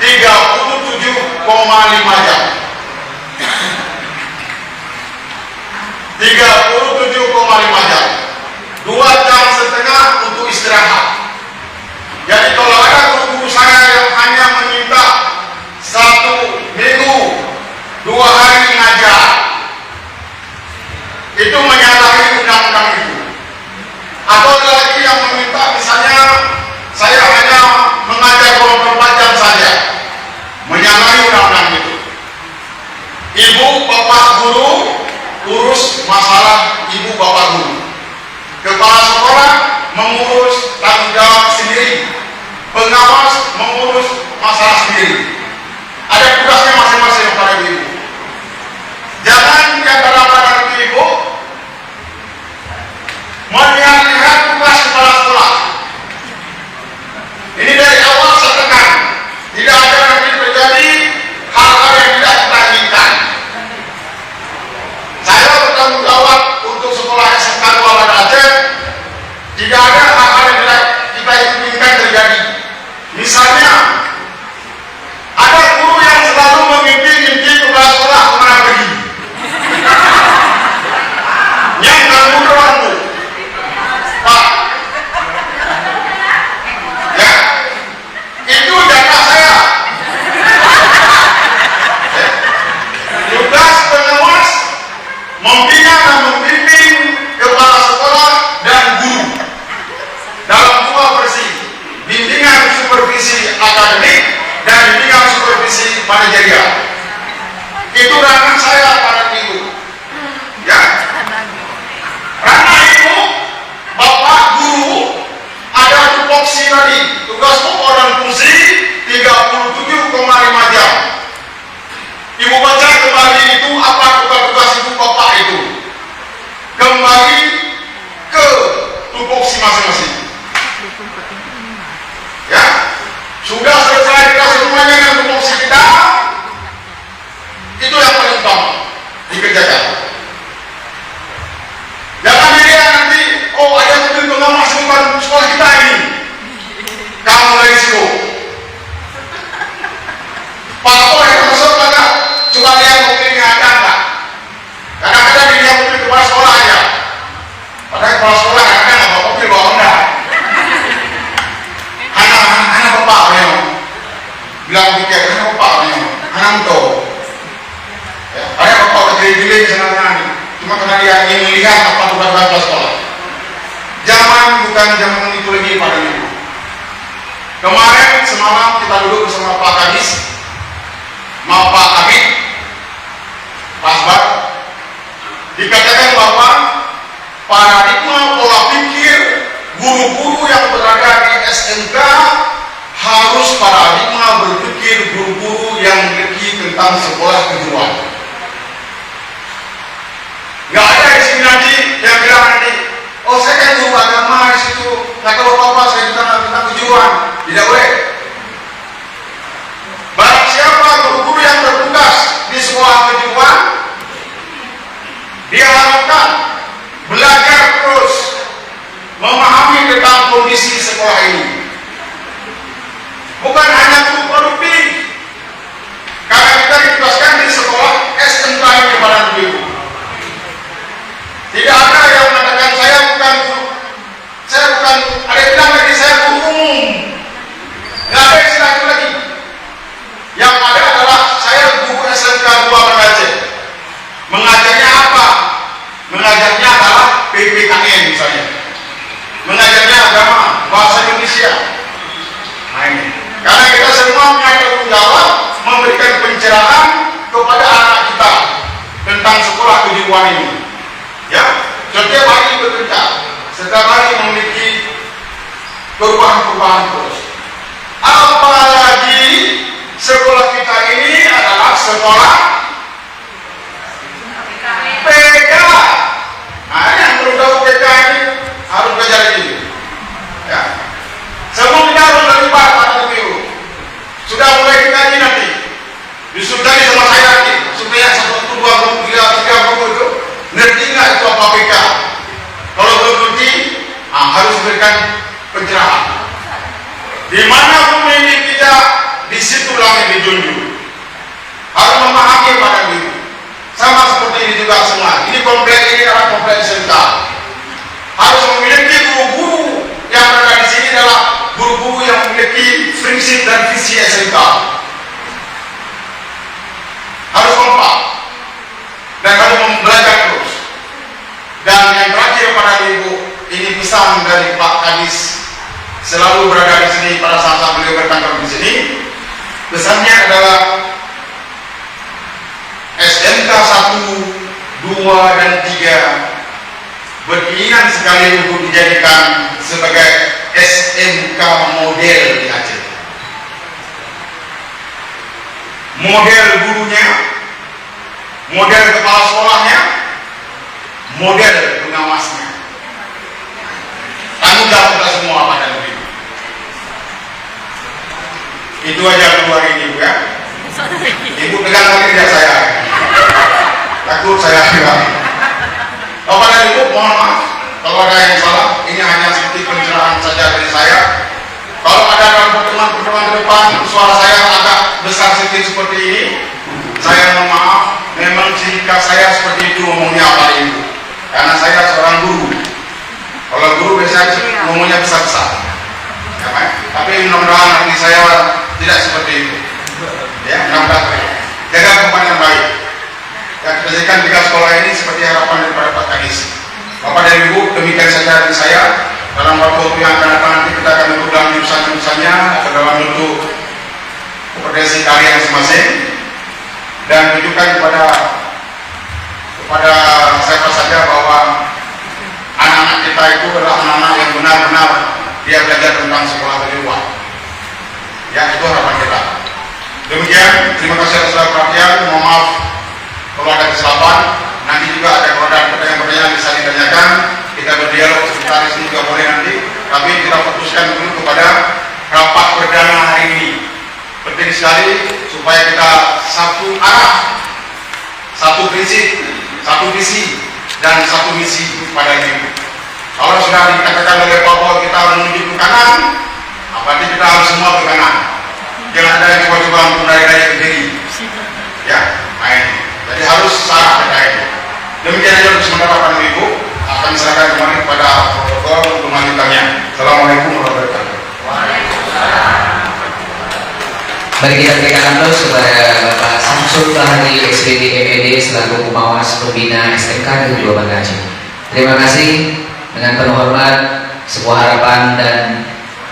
Speaker 4: 37,5 jam. 37,5 jam. 2,5 jam untuk istirahat. Jadi kalau ada guru saya yang hanya meminta 1 minggu 2 hari ngajar, itu menyalahi undang-undang itu. Atau ada lagi yang meminta misalnya saya hanya mengajar 24 jam saja, menyalahi undang-undang itu. Ibu bapak guru urus masalah ibu bapak guru, kepala sekolah mengurus tanggung jawab sendiri, pengawas mengurus masalah sendiri. Ada tugasnya masing-masing kepada ibu. Jangan yang dalam ibu melihat tugas kepala sekolah. Ini dari awal saya tekan, tidak ada nanti terjadi hal-hal yang tidak kita inginkan. Saya bertanggung jawab untuk sekolah SMK 2 Banda Aceh. Tidak ada hal-hal yang tidak kita inginkan terjadi. Misalnya, ada guru yang selalu mengimpi-impi kepala sekolah kemana pergi. Yang ganggu-ganggu, Pak. Ya, itu jatah saya. Tugas pengawas membina dan membimbing kepala sekolah dan guru dalam 2 versi, bimbingan supervisi akademik dan bimbingan supervisi manajerial. Itu ranah saya para ibu. Ya, ranah ibu, bapak guru, ada tupoksi tadi, tugas pokok dan fungsi 37,5 jam. Ibu baca kembali itu apa tugas-tugas ibu bapak itu. Kembali ke tupoksi masing-masing. Ya, sudah selesai kita semuanya dengan tupoksi kita. Itu yang paling utama dikerjakan. Jangan dilihat nanti, oh ada mobil pengawas bukan sekolah kita ini. Kamu resiko. Pak Boy masuk enggak? Coba lihat mobilnya ada enggak? Kadang-kadang dilihat mobil kepala sekolah aja. Padahal kepala sekolah kadang-kadang nggak bawa mobil, bawa Honda. Anak bapak bilang pikir, anak bapak ini pada Ibu. Kemarin semalam kita duduk bersama Pak Kadis, Pak Kabit, Pak Asbar, dikatakan bahwa paradigma pola pikir guru-guru yang berada di SMK harus paradigma berpikir guru-guru yang mengerti tentang sekolah kejuruan. Nggak ada di sini nanti yang bilang nanti, oh saya kan guru agama di situ, nggak tahu apa-apa saya tentang kejuruan. Tidak boleh. Barang siapa guru-guru yang bertugas di sekolah kejuruan, dia harapkan belajar terus memahami tentang kondisi sekolah ini. Bukan hanya guru produktif, karena kita ditugaskan di sekolah SMK ini pada Ibu. Tidak ada yang mengatakan saya bukan ada yang bilang lagi saya guru umum. Nggak ada istilah itu lagi. Yang ada adalah saya guru SMK 2 Banda Aceh. Mengajarnya apa? Mengajarnya adalah PPKN misalnya. Mengajarnya agama, bahasa Indonesia. Nah ini. Karena kita semua punya tanggung jawab memberikan pencerahan kepada anak kita tentang sekolah kejuruan ini. Ya, setiap hari bekerja, setiap hari memiliki perubahan-perubahan terus. Apalagi sekolah kita ini adalah sekolah PK. Nah, yang belum tahu PK ini harus belajar ini. Ya, semua kita harus terlibat pada pemilu. Sudah mulai dikaji nanti, disudahi sama saya nanti supaya 1, 2, 3 buku itu ngerti nggak itu apa PK. Kalau belum ngerti, harus berikan pencerahan. Di mana pemilik kita, di situ langit dijunjung. Harus memahami pada diri. Sama seperti ini juga semua. Ini komplek ini adalah komplek SMK. Harus memiliki guru-guru yang berada di sini adalah guru-guru yang memiliki prinsip dan visi SMK. Harus kompak dan harus belajar terus. Dan yang terakhir pada Ibu, ini pesan dari Pak Kadis selalu berada di sini pada saat beliau berkantor di sini. Pesannya adalah SMK 1, 2, dan 3 berkeinginan sekali untuk dijadikan sebagai SMK model di Aceh. Model gurunya, model kepala sekolahnya, model pengawasnya. Tanggung jawab kita semua pada negeri. Itu aja dulu hari ini, Bu ya. Ibu pegang lagi tidak saya. Takut saya bilang. Bapak dan Ibu, mohon maaf kalau ada yang salah. Ini hanya seperti pencerahan saja dari saya. Kalau ada dalam pertemuan-pertemuan ke depan suara saya agak besar sedikit seperti ini, saya mohon maaf. Memang ciri khas saya seperti itu ngomongnya Pak Ibu. Karena saya seorang guru. Kalau guru biasanya ngomongnya besar-besar. Ya, tapi mudah-mudahan nanti saya tidak seperti itu. Ya, mudah-mudahan jaga kehidupan yang baik. Ya, kita jadikan 3 sekolah ini seperti harapan daripada Pak Kadis. Bapak dan Ibu, demikian saja dari saya. Dalam waktu yang akan datang nanti kita akan duduk dalam jurusan-jurusannya atau dalam bentuk kompetensi kalian masing-masing dan tunjukkan kepada siapa saja bahwa anak-anak kita itu adalah anak-anak yang benar-benar dia belajar tentang sekolah kejuruan. Ya, itu harapan kita. Demikian, terima kasih atas perhatian. Mohon maaf kalau ada kesilapan. Nanti juga ada kalau ada pertanyaan-pertanyaan bisa ditanyakan. Kita berdialog sebentar di sini juga boleh nanti. Tapi kita fokuskan dulu kepada rapat perdana hari ini. Penting sekali supaya kita satu arah, satu prinsip, satu visi, dan satu misi pada ini. Kalau sudah dikatakan oleh Pak bahwa kita menuju ke kanan, berarti kita harus semua ke kanan. Jangan ada yang coba-coba untuk dari ke kiri. Ya, main. Jadi harus sarah terkait. Demikian saja untuk sementara Bapak Ibu. Akan serahkan kembali kepada protokol untuk melanjutkannya. Assalamualaikum warahmatullahi wabarakatuh.
Speaker 1: Mari kita berikan aplaus kepada Bapak Samsul Bahari SPD MED selaku Pengawas Pembina SMK Negeri 2 Banda Aceh. Terima kasih. Dengan penuh hormat sebuah harapan dan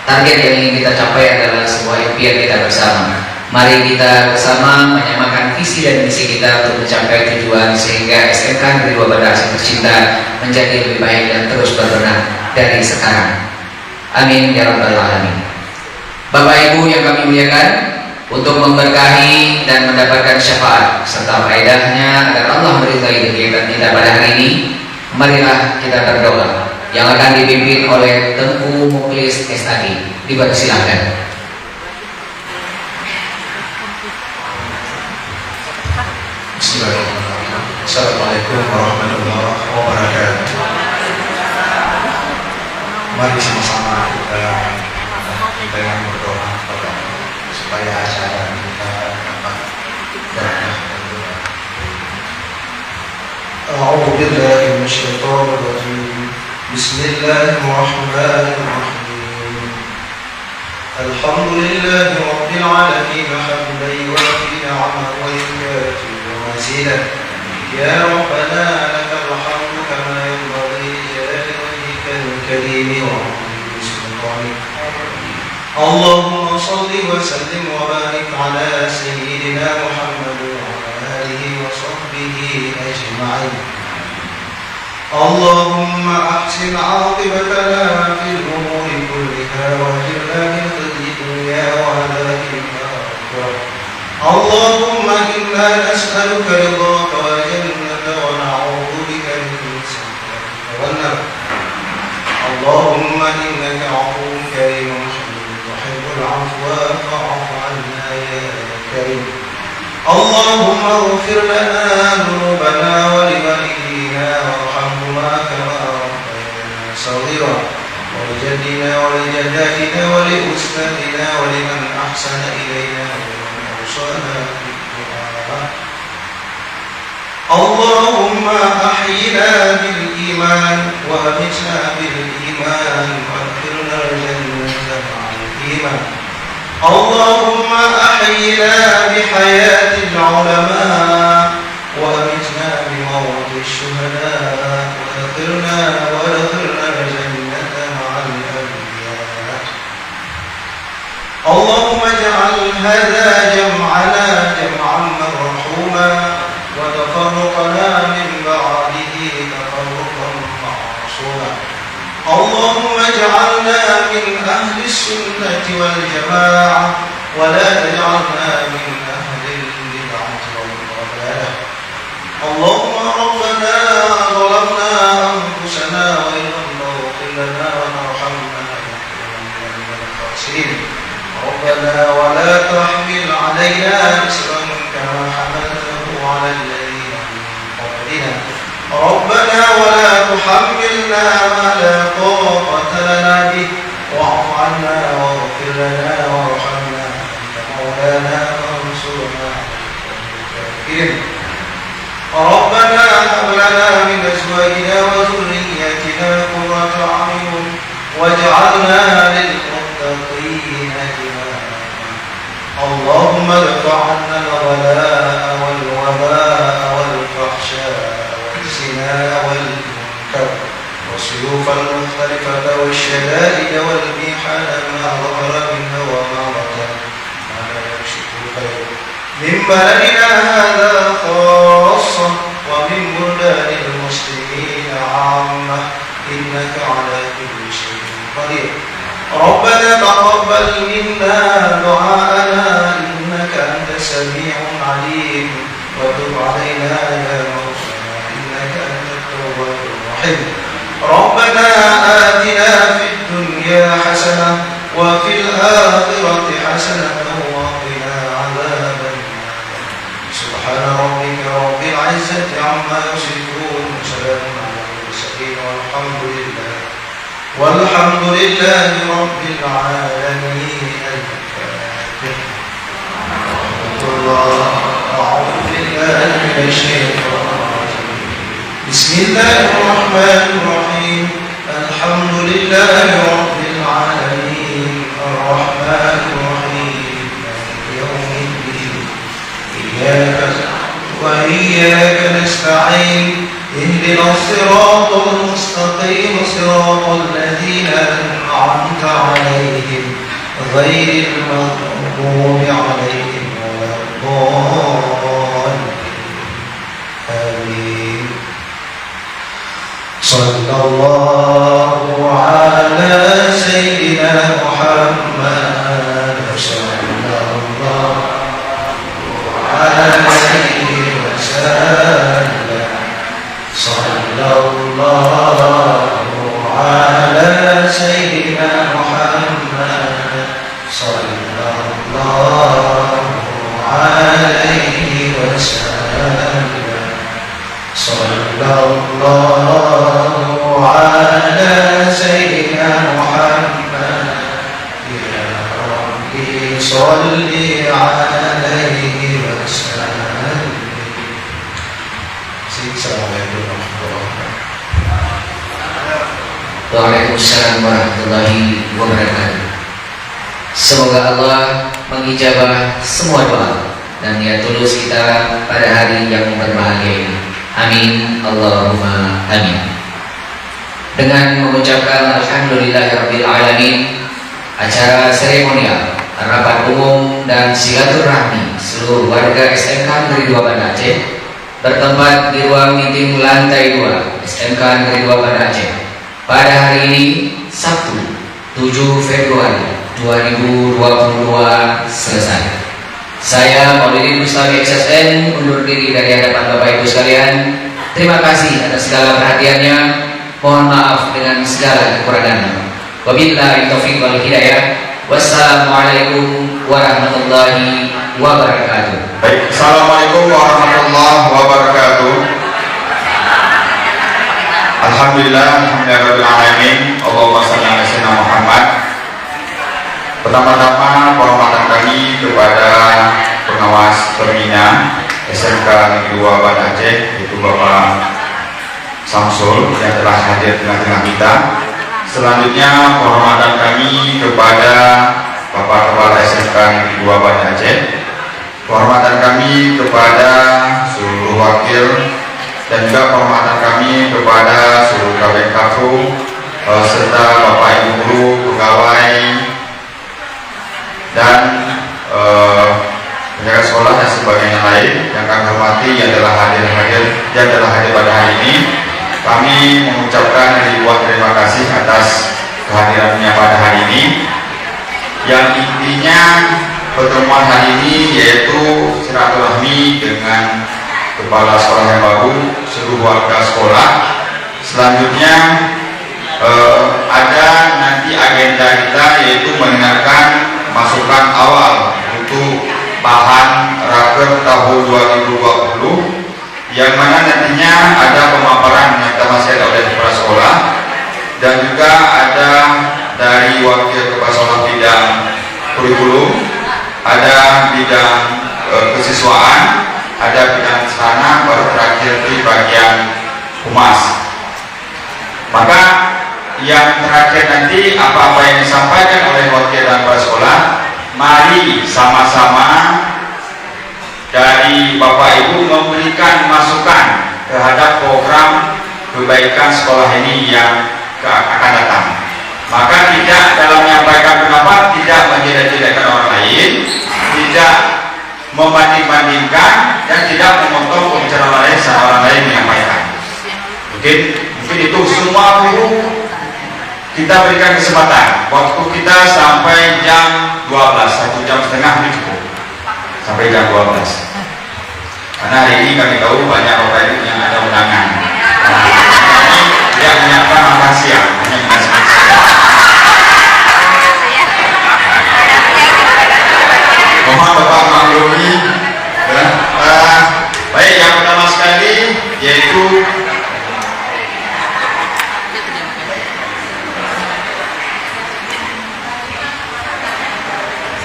Speaker 1: target yang ingin kita capai adalah sebuah impian kita bersama. Mari kita bersama menyamakan visi dan misi kita untuk mencapai tujuan sehingga SMK Negeri 2 Banda Aceh tercinta menjadi lebih baik dan terus berbenah dari sekarang. Amin ya rabbal alamin. Bapak Ibu yang kami muliakan, untuk memberkahi dan mendapatkan syafaat serta faedahnya agar Allah meridai kegiatan kita pada hari ini, marilah kita berdoa yang akan dipimpin oleh Tengku Muklis SAD. Dipersilakan.
Speaker 3: Bismillahirrahmanirrahim. Assalamualaikum warahmatullahi wabarakatuh. Mari sama-sama kita yang berdoa kepada Allah supaya acara kita dapat berkah. A'udzu billahi minasyaitonir rajim. Bismillahirrahmanirrahim. Alhamdulillahi rabbil alamin hamdan yuwafi ni'amahu wa yukafi مزيدا يا ربنا لك الحمد كما ينبغي لجلال وجهك الكريم وعظيم سلطانك. اللهم صل وسلم وبارك على سيدنا محمد وعلى آله وصحبه أجمعين. اللهم أحسن عاقبتنا في الأمور كلها واجرنا من خزي الدنيا وعذاب الآخرة. اللهم إنا نسألك رضاك والجنة ونعوذ بك من سخطك والنار. اللهم إنك عفو كريم تحب العفو فاعف عنا يا كريم. اللهم اغفر لنا ذنوبنا ولوالدينا وارحمهما كما ربيانا صغيرا ولجدنا ولجداتنا ولأستاذنا ولمن أحسن إلينا اللهم أحينا بالإيمان وأمتنا بالإيمان وأدخلنا الجنة مع الإيمان. اللهم أحينا بحياة العلماء وأمتنا بموت الشهداء وأدخلنا الجنة مع الأنبياء. اللهم اجعل هذا جمعنا جمعا مرحوما وتفرقنا من بعده تفرقا معصوما. اللهم اجعلنا من أهل السنة والجماعة ولا تجعلنا من أهل البدعة والضلالة. اللهم ربنا ظلمنا أنفسنا وإن لم تغفر لنا وترحمنا لنكونن من الخاسرين. ربنا ولا تحمل علينا إصرا كما حملته على الذين من قبلنا. ربنا ولا تحملنا ما لا طاقة لنا به واعف عنا واغفر لنا وارحمنا أنت مولانا فانصرنا على الكافرين. ربنا هب لنا من أزواجنا وذرياتنا قرة أعين واجعلنا للمتقين إماما. اللهم ادفع عنا الغلاء والوباء والفحشاء والزنا والمنكر والسيوف المختلفة والشدائد والمحن ما ظهر منها وما بطن ما لا يكشف الخير من بلدنا هذا خاصة ومن بلدان المسلمين عامة إنك على كل شيء قدير. ربنا تقبل منا دعاءنا إنك أنت السميع العليم وتب علينا يا مولانا إنك أنت التواب الرحيم. ربنا آتنا في الدنيا حسنة وفي الآخرة حسنة وقنا عذاب النار. سبحان ربك رب العزة عما يصفون وسلام على المرسلين والحمد لله رب العالمين. أعوذ بالله من الشيطان الرجيم. بسم الله الرحمن الرحيم. الحمد لله رب العالمين الرحمن الرحيم مالك يوم الدين إياك نعبد وإياك نستعين اهدنا الصراط المستقيم المستقيم صراط الذين أنعمت عليهم غير المغضوب عليهم ولا الضالين آمين. صلى الله على سيدنا محمد صلى الله عليه وسلم. صلى الله على سيدنا محمد صلى الله عليه وسلم. صلى الله على سيدنا محمد يا ربي صل عليه وسلم. Assalamualaikum warahmatullahi wabarakatuh.
Speaker 1: Waalaikumsalam warahmatullahi wabarakatuh. Semoga Allah mengijabah semua doa dan niat tulus kita pada hari yang berbahagia ini. Amin Allahumma amin. Dengan mengucapkan alhamdulillahirabbil alamin, acara seremonial rapat umum dan silaturahmi seluruh warga SMK Negeri 2 Banda Aceh bertempat di ruang meeting lantai 2 SMK Negeri 2 Banda Aceh pada hari ini Sabtu 7 Februari 2022 selesai. Saya Maulidin Mustafi XSN undur diri dari hadapan Bapak Ibu sekalian. Terima kasih atas segala perhatiannya. Mohon maaf dengan segala kekurangannya. Wabillahi taufiq wal hidayah. Wassalamualaikum warahmatullahi wabarakatuh.
Speaker 4: Baik, Assalamualaikum warahmatullahi wabarakatuh. Alhamdulillah, alhamdulillahirabbil alamin. Allahumma shalli ala sayyidina Muhammad. Pertama-tama penghormatan kami kepada pengawas pembina SMK Negeri 2 Banda Aceh, yaitu Bapak Samsul yang telah hadir di tengah-tengah kita. Selanjutnya penghormatan kami kepada Bapak Kepala SMK Negeri 2 Banda Aceh. Penghormatan kami kepada seluruh wakil dan juga penghormatan kami kepada seluruh Kabinkafu serta Bapak Ibu guru, pegawai dan penjaga sekolah dan sebagainya lain yang kami hormati yang telah hadir pada hari ini. Kami mengucapkan ribuan terima kasih atas kehadirannya pada hari ini, yang intinya pertemuan hari ini yaitu silaturahmi dengan kepala sekolah yang baru, seluruh warga sekolah. Selanjutnya ada nanti agenda kita yaitu mendengarkan masukan awal untuk bahan raker tahun 2020, yang mana nantinya ada pemaparan yang masih ada oleh kepala sekolah dan juga ada dari wakil kepala sekolah bidang kurikulum, ada bidang kesiswaan, ada bidang sarana, baru terakhir di bagian humas. Maka yang terakhir nanti apa-apa yang disampaikan oleh wakil dan kepala sekolah, mari sama-sama dari Bapak Ibu memberikan masukan terhadap program kebaikan sekolah ini yang akan datang. Maka tidak dalam menyampaikan pendapat tidak menjelek-jelekan orang lain, tidak membanding-bandingkan, dan tidak memotong pembicaraan orang lain saat orang lain menyampaikan. Mungkin itu semua guru kita berikan kesempatan. Waktu kita sampai jam 12, 1 jam setengah ini cukup. Sampai jam 12. Karena hari ini kami tahu banyak Bapak Ibu yang ada undangan. Nah, kami tidak menyiapkan makan siang, hanya menyiapkan siang. Mohon Bapak maklumi. Baik, yang pertama sekali yaitu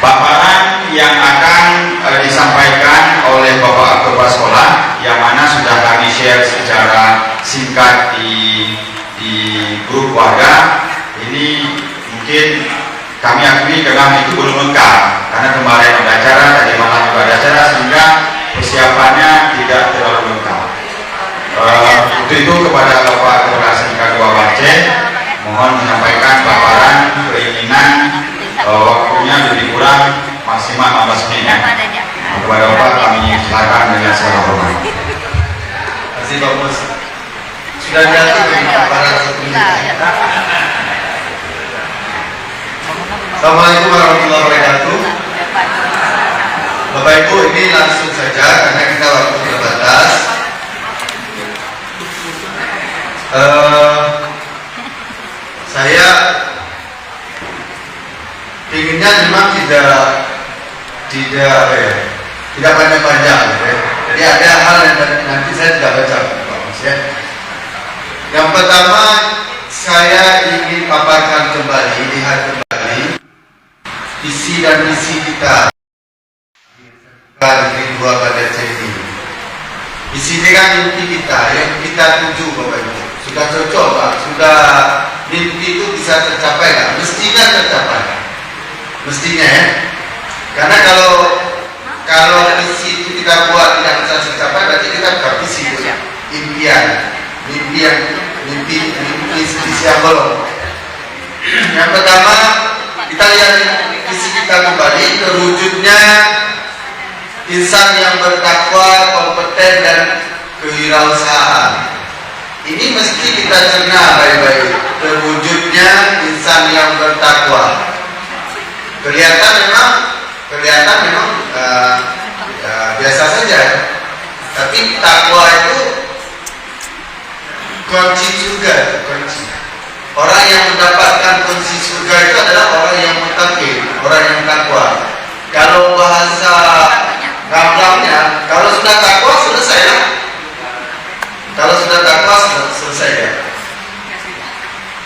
Speaker 4: paparan yang akan disampaikan oleh Bapak Kepala Sekolah, yang mana sudah kami share secara singkat di grup warga. Ini mungkin kami akui karena itu belum lengkap, karena kemarin ada acara, tadi malam juga ada acara, sehingga persiapannya tidak terlalu lengkap. Untuk itu kepada Bapak Kepala SMK 2 Aceh,
Speaker 3: mohon menyampaikan paparan keinginan waktunya lebih kurang maksimal 15 menit ya. Kepada Bapak kami silakan dengan segala hormat.
Speaker 5: Terima kasih Pak Bos. Sudah ganti paparan sebelumnya. Assalamualaikum warahmatullahi wabarakatuh. Bapak Ibu, ini langsung saja karena kita waktu terbatas. Saya inginnya memang tidak panjang-panjang ya. Jadi ada hal yang nanti saya tidak baca Pak Bos ya. Yang pertama saya ingin paparkan kembali, lihat kembali visi dan misi kita di dua pada ini. Visi ini kan mimpi kita yang kita tuju Bapak Ibu. Sudah cocok Pak, sudah mimpi itu bisa tercapai nggak? Mestinya tercapai, mestinya ya. Karena kalau visi itu kita buat tidak bisa tercapai, berarti kita bukan visi itu, impian, mimpi yang belum. Yang pertama kita lihat visi kita kembali, terwujudnya insan yang bertakwa, kompeten dan kewirausahaan. Ini mesti kita cerna baik-baik. Terwujudnya insan yang bertakwa. Kelihatan memang biasa saja. Tapi takwa itu kunci surga, kunci. Orang yang mendapatkan kunci surga itu adalah orang yang muttaqin, orang yang takwa. Kalau bahasa gamblangnya, kalau sudah takwa selesai lah. Kalau sudah takwa selesai ya.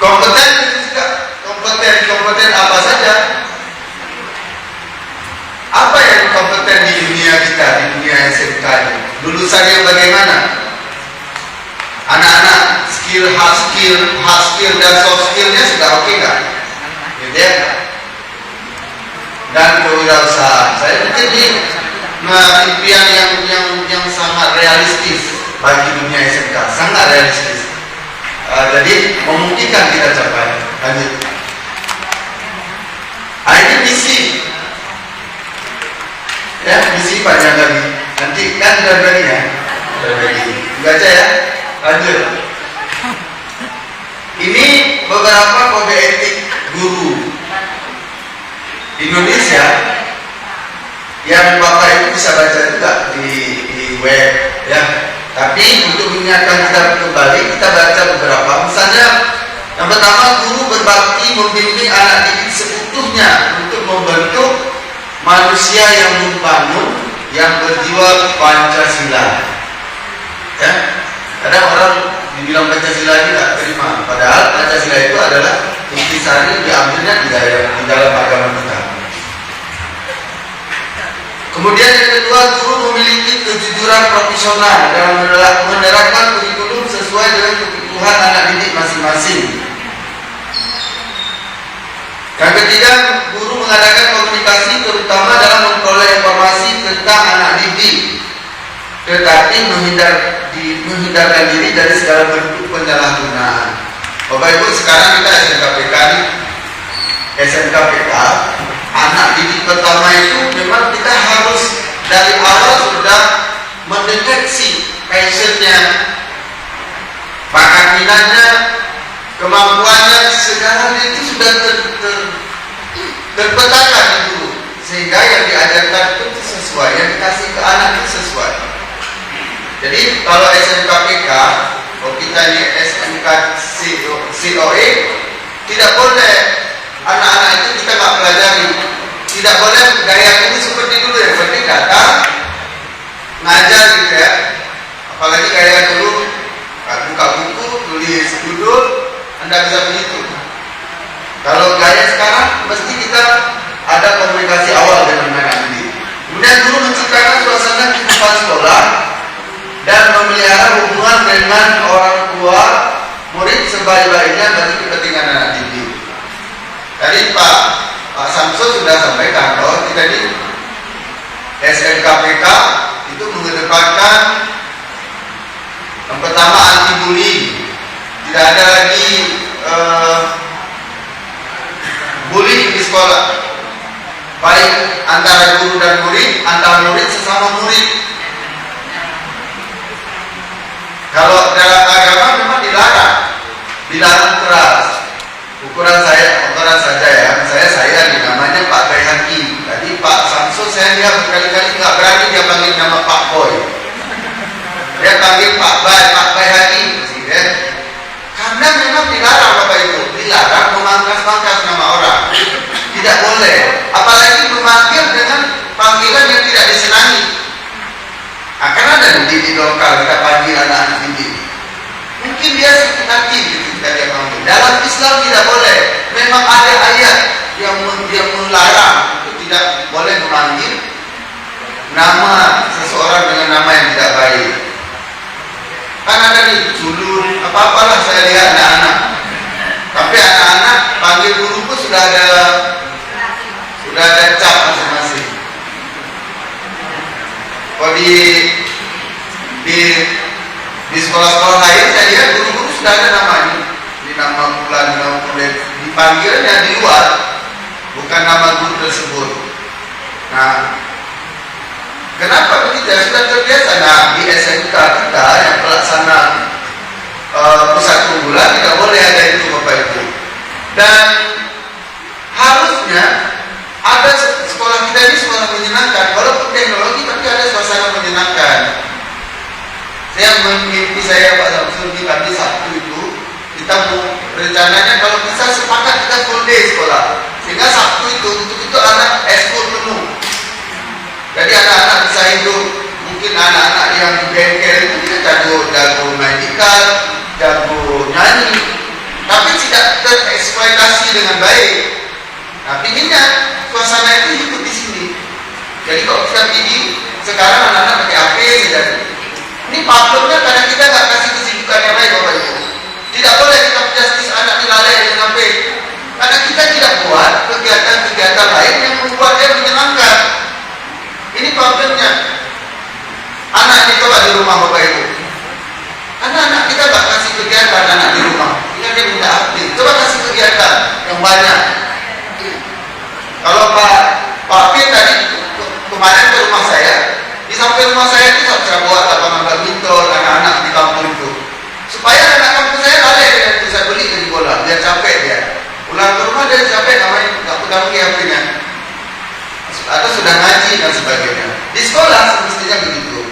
Speaker 5: Kompeten itu juga, kompeten apa saja. Apa yang kompeten di dunia kita, di dunia SMK ini? Lulusannya bagaimana? Anak-anak hard skill dan soft skillnya sudah oke nggak? Gitu ya. Dan kewirausahaan. Saya pikir ini impian yang sangat realistis bagi dunia SMK, sangat realistis. Jadi memungkinkan kita capai. Lanjut. Ini misi. Ya, misi panjang lagi. Nanti kan sudah bagi ya. Sudah bagi. Baca ya. Lanjut. Ini beberapa kode etik guru Indonesia yang Bapak Ibu bisa baca juga di web ya. Tapi untuk mengingatkan kita kembali, kita baca beberapa. Misalnya yang pertama, guru berbakti membimbing anak didik seutuhnya untuk membentuk manusia yang membangun, yang berjiwa Pancasila. Ya, kadang orang dibilang Pancasila ini tidak terima. Padahal Pancasila itu adalah intisari diambilnya di dalam agama kita. Kemudian yang kedua, guru memiliki kejujuran profesional dalam menerapkan kurikulum sesuai dengan kebutuhan anak didik masing-masing. Yang ketiga, guru mengadakan komunikasi terutama dalam memperoleh informasi tentang anak didik, tetapi menghindarkan diri dari segala bentuk penyalahgunaan. Bapak Ibu, sekarang kita SMKPK nih, SMKPK anak didik pertama itu memang kita harus dari awal sudah mendeteksi passionnya, bakat minatnya, kemampuannya, segala itu sudah terpetakan itu, sehingga yang diajarkan itu sesuai, yang dikasih ke anak itu sesuai. Jadi kalau SMKPK, kalau kita ini SMK COE, tidak boleh anak-anak itu kita nggak pelajari, tidak boleh gaya ini seperti dulu ya, seperti datang ngajar gitu ya. Apalagi gaya dulu buka buku, tulis judul, Anda bisa begitu. Kalau gaya sekarang mesti kita ada komunikasi awal dengan anak didik. Kemudian guru menciptakan suasana kehidupan sekolah dan memelihara hubungan dengan orang tua murid sebaik-baiknya bagi kepentingan anak didik. Tadi Pak Samsul sudah sampaikan bahwa kita di SMKPK itu mengedepankan yang pertama anti bullying, tidak ada lagi baik antara guru dan murid, antara murid sesama murid. Kalau dalam agama memang dilarang keras. Ukuran saja ya, saya nih namanya Pak Bayhaqi. Tadi Pak Samsul saya lihat berkali-kali nggak berani dia panggil nama Pak Boy. Dia panggil Pak Bayhaqi presiden. Karena memang dilarang Bapak Ibu, dilarang memangkas-mangkas nama orang. Tidak boleh, apalagi memanggil dengan panggilan yang tidak disenangi. Akan ada di lokal kita panggil anak-anak didik. Mungkin dia sakit hati ketika dia panggil. Dalam Islam tidak boleh. Memang ada ayat yang melarang itu tidak boleh memanggil nama seseorang dengan nama yang tidak baik. Kan ada nih julur apa-apalah saya lihat anak-anak. Tapi anak-anak panggil guru pun sudah ada cap masing-masing. Kalau di sekolah-sekolah lain saya lihat guru-guru sudah ada namanya, di nama bulan, nama bulan, dipanggilnya di luar, bukan nama guru tersebut. Nah, kenapa begitu? Sudah terbiasa. Nah, di SMK kita yang pelaksana pusat unggulan tidak boleh ada itu Bapak Ibu. Dan harusnya ada sekolah kita ini sekolah menyenangkan, walaupun teknologi tapi ada suasana menyenangkan. Saya mimpi saya Pak Samsul di tadi Sabtu itu kita mau rencananya kalau bisa sepakat kita full day sekolah, sehingga Sabtu itu untuk itu anak eskul penuh. Jadi anak-anak bisa hidup. Mungkin anak-anak yang di bengkel itu dia jago main gitar, jago nyanyi, tapi tidak tereksploitasi dengan baik. Nah, pinginnya suasana itu hidup di sini. Jadi kalau kita pergi sekarang anak-anak pakai HP saja. Ini problemnya karena kita nggak kasih kesibukan yang lain Bapak Ibu. Tidak boleh kita justice anak ini lalai dengan HP. Karena kita tidak buat kegiatan-kegiatan lain yang membuat dia menyenangkan. Ini problemnya. Anak ini coba di rumah Bapak Ibu. Anak-anak kita nggak kasih kegiatan anak di rumah. Ini dia minta update. Coba kasih kegiatan yang banyak. Kalau Pak Pin tadi kemarin ke rumah saya, di samping rumah saya itu saya buat lapangan badminton anak-anak di kampung itu. Supaya anak kampung saya lalai dengan itu, saya beli jadi bola, biar capek dia. Pulang ke rumah dia capek, namanya nggak pegang lagi HP-nya. Atau sudah ngaji dan sebagainya. Di sekolah semestinya begitu.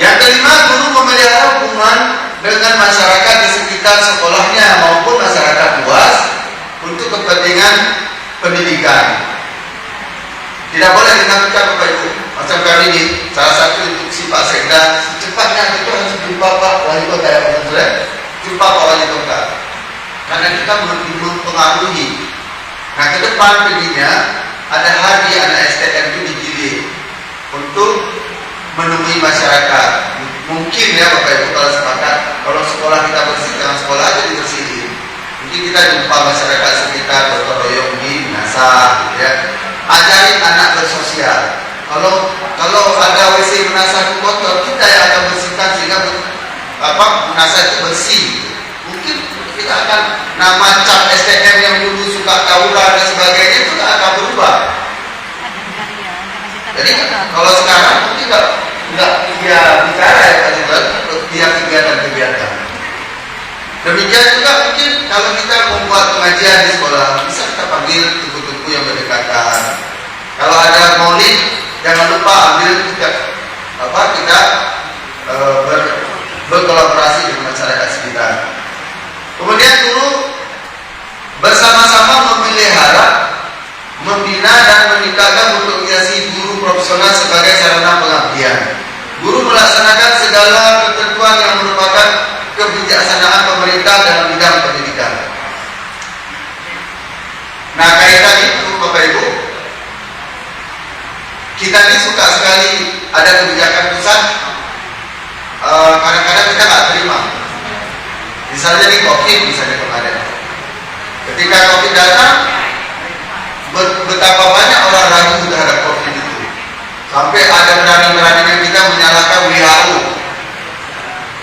Speaker 5: Yang kelima, guru memelihara hubungan dengan masyarakat di sekitar sekolahnya maupun masyarakat luas untuk kepentingan pendidikan. Tidak boleh dinafikan Bapak Ibu. Macam kami ini, salah satu instruksi Pak Sekda, secepatnya itu harus jumpa Pak Wali Kota ya Pak Sekda. Jumpa Pak Wali Kota. Karena kita mempengaruhi. Nah, ke depan begini ada hari anak STM itu digilir untuk menemui masyarakat. Mungkin ya Bapak Ibu kalau sepakat, kalau sekolah kita bersihkan sekolah aja dibersihin. Mungkin kita jumpa masyarakat sekitar gotong royong di NASA, gitu ya. Ajarin anak bersosial. Kalau ada WC menasa kotor, kita yang akan bersihkan sehingga menasa itu bersih. Mungkin kita akan nama cap STM yang dulu suka tawuran dan sebagainya itu akan berubah. Jadi kalau sekarang mungkin nggak dia bicara ya Pak Jumlah, dia kegiatan-kegiatan. Demikian juga mungkin kalau kita membuat pengajian di sekolah, bisa kita panggil tuku-tuku yang berdekatan. Kalau ada maulid, jangan lupa ambil kita berkolaborasi dengan masyarakat sekitar. Kemudian guru bersama-sama memelihara, membina dan meningkatkan motivasi guru profesional sebagai sarana pengabdian. Guru melaksanakan segala ketentuan yang merupakan kebijaksanaan pemerintah dalam bidang pendidikan. Nah, kaitan itu Bapak Ibu, kita ini suka sekali ada kebijakan pusat, kadang-kadang kita nggak terima. Misalnya di COVID, misalnya kemarin, ketika COVID datang, betapa banyak orang ragu terhadap COVID itu, sampai ada berani-beraninya kita menyalahkan WHO.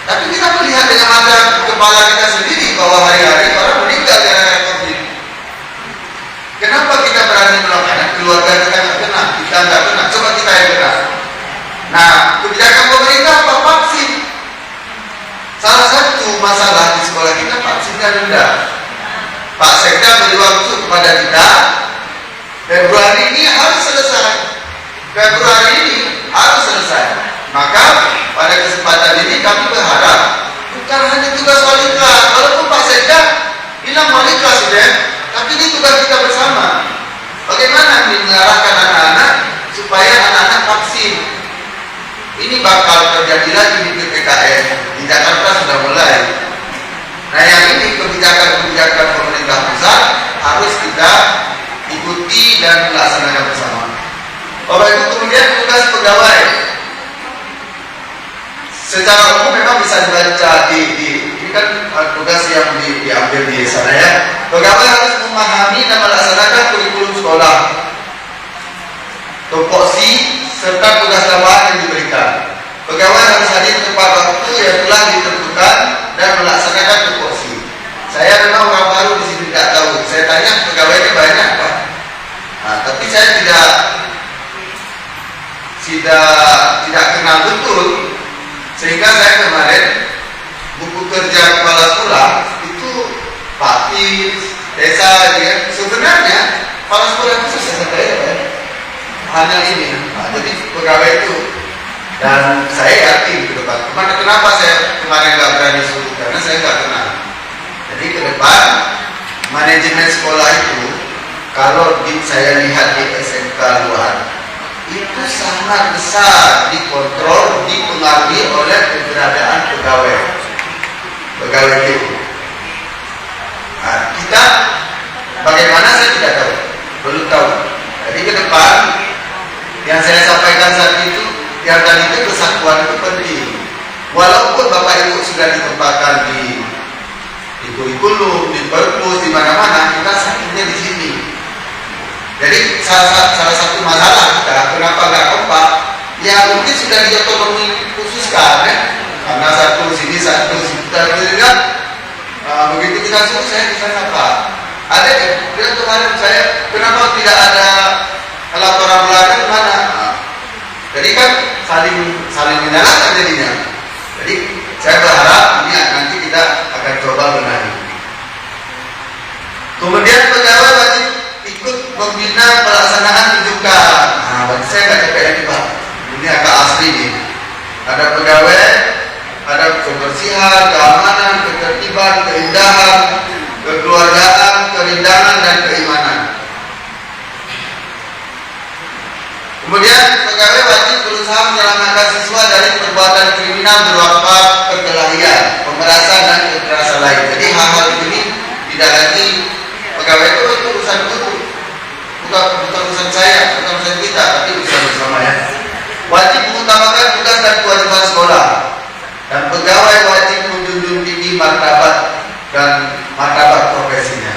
Speaker 5: Tapi kita melihat dengan mata kepala kita sendiri bahwa hari-hari orang meninggal karena COVID. kita denda. Pak Sekda beri waktu kepada kita, Februari ini harus selesai. Februari ini harus selesai. Maka pada kesempatan ini kami berharap bukan hanya tugas wali kelas, walaupun Pak Sekda bilang wali kelas sudah, tapi ini tugas kita bersama. Bagaimana mengarahkan anak-anak supaya anak-anak vaksin. Ini bakal terjadi lagi di PPKM. Di Jakarta sudah mulai. Nah, yang ini kebijakan-kebijakan pemerintah pusat harus kita ikuti dan melaksanakan bersama. Bapak Ibu, kemudian tugas pegawai. Secara umum memang bisa dibaca ini kan tugas yang diambil di sana ya. Pegawai harus memahami dan melaksanakan kurikulum sekolah, tupoksi serta tugas tambahan yang diberikan. Pegawai harus hadir tepat waktu yang telah ditentukan dan melaksanakan tupoksi. Saya memang orang baru di sini, tidak tahu. Saya tanya pegawainya banyak Pak. Nah, tapi saya tidak kenal betul, sehingga saya kemarin buku kerja kepala sekolah itu Pak Tis, desa dia sebenarnya kepala sekolah itu susah saya hanya ini. Nah, jadi pegawai itu, dan saya yakin ke depan. Kenapa saya kemarin nggak berani suruh? Karena saya nggak kenal. Jadi ke depan manajemen sekolah itu, kalau saya lihat di SMK luar, itu sangat besar dikontrol, dipengaruhi oleh keberadaan pegawai itu. Nah, kita bagaimana saya tidak tahu, belum tahu. Jadi ke depan yang saya sampaikan saat itu, yang tadi itu kesatuan itu penting. Walaupun Bapak Ibu sudah ditempatkan di kurikulum, di perpus, di mana-mana, kita sakitnya di sini. Jadi salah satu masalah kita kenapa nggak kompak, ya mungkin sudah diotonomi khususkan ya, karena satu sini kan, begitu kita suruh saya bisa apa? Ada yang kemarin saya kenapa tidak ada laporan bulanan mana? Jadi kan saling menyalahkan jadinya. Jadi saya berharap ini nanti kita akan coba benahi. Kemudian pegawai wajib ikut membina pelaksanaan rujukan. Nah, bagi saya nggak capek lagi Pak. Ini agak asli nih. Ada pegawai, ada kebersihan, keamanan, ketertiban, keindahan, kekeluargaan, kerindangan, dan keimanan. Kemudian pegawai wajib berusaha menyelamatkan siswa dari perbuatan kriminal berupa perkelahian, pemerasan, dan kekerasan lain. Jadi hal-hal ini tidak lagi pegawai itu urusan guru, bukan urusan saya, bukan urusan kita, tapi urusan bersama ya. Wajib mengutamakan tugas dan kewajiban sekolah, dan pegawai wajib menjunjung tinggi martabat dan martabat profesinya.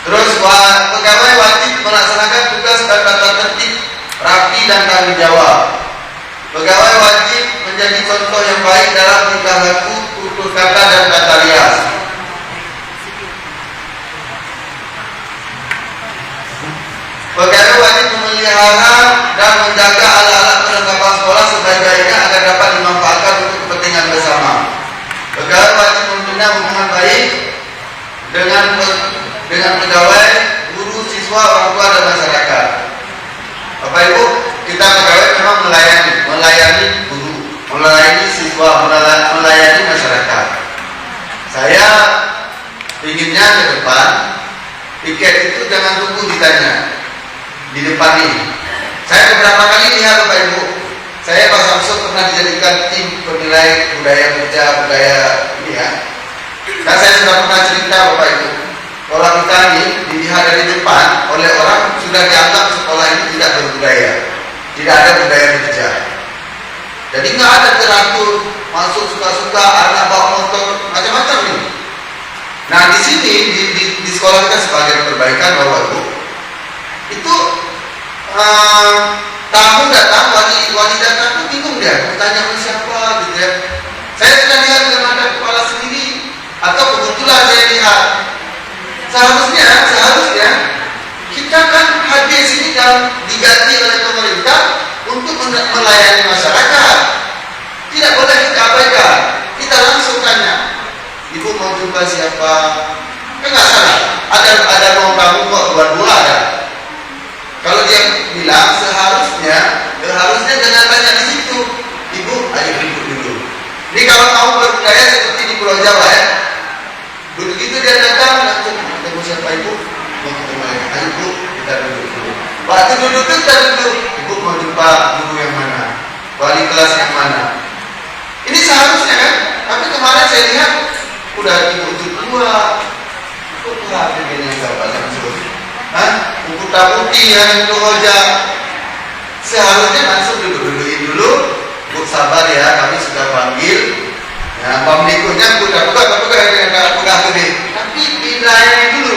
Speaker 5: Terus pegawai wajib melaksanakan tugas dan tata tertib rapi dan tanggung jawab. Pegawai wajib menjadi contoh yang baik dalam tingkah laku, tutur kata, dan tata rias. Pegawai wajib memelihara dan menjaga alat-alat perlengkapan sekolah sebaik-baiknya agar dapat dimanfaatkan untuk kepentingan bersama. Pegawai wajib membina hubungan baik dengan pegawai, guru, siswa, orang tua, dan masyarakat. Bapak Ibu, kita pegawai memang melayani guru, melayani siswa, melayani masyarakat. Saya inginnya ke depan, tiket itu jangan tunggu ditanya di depan ini. Saya beberapa kali lihat Bapak Ibu, saya Pak Samsul pernah dijadikan tim penilai budaya kerja, budaya ini ya. Dan saya sudah pernah cerita Bapak Ibu, sekolah kita ini dilihat dari depan oleh orang sudah dianggap sekolah ini tidak berbudaya, tidak ada budaya kerja. Jadi nggak ada teratur, masuk suka-suka, anak bawa motor, macam-macam ini. Nah di sini di sekolah kita sebagai perbaikan Bapak Ibu, itu tamu datang, wali datang itu bingung dia, bertanya sama siapa gitu ya. Saya sudah lihat dengan mata kepala sendiri, atau kebetulan saya lihat. Seharusnya kita kan hadir sini dan diganti oleh pemerintah untuk melayani masyarakat. Tidak boleh kita abaikan. jumpa siapa. Kan nggak salah. Ada mau kamu kok dua-dua ada. Kalau dia bilang seharusnya jangan tanya di situ. Ibu, ayo duduk dulu. Ini kalau kamu berbudaya seperti di Pulau Jawa ya. Begitu dia datang langsung ketemu siapa ibu? Mau ketemu ayah. Ayo bu, kita duduk dulu. Waktu duduk kita duduk. Ibu mau jumpa guru yang mana? Wali kelas yang mana? Ini seharusnya kan? Tapi kemarin saya lihat udah ibu dua. Kok nggak begini bapak langsung? Hah? Buku putih yang itu hoja. Seharusnya langsung duduk-dudukin dulu. Bu sabar ya, kami sudah panggil. Nah, pemiliknya buka dengan buka gede. Tapi dilayani dulu.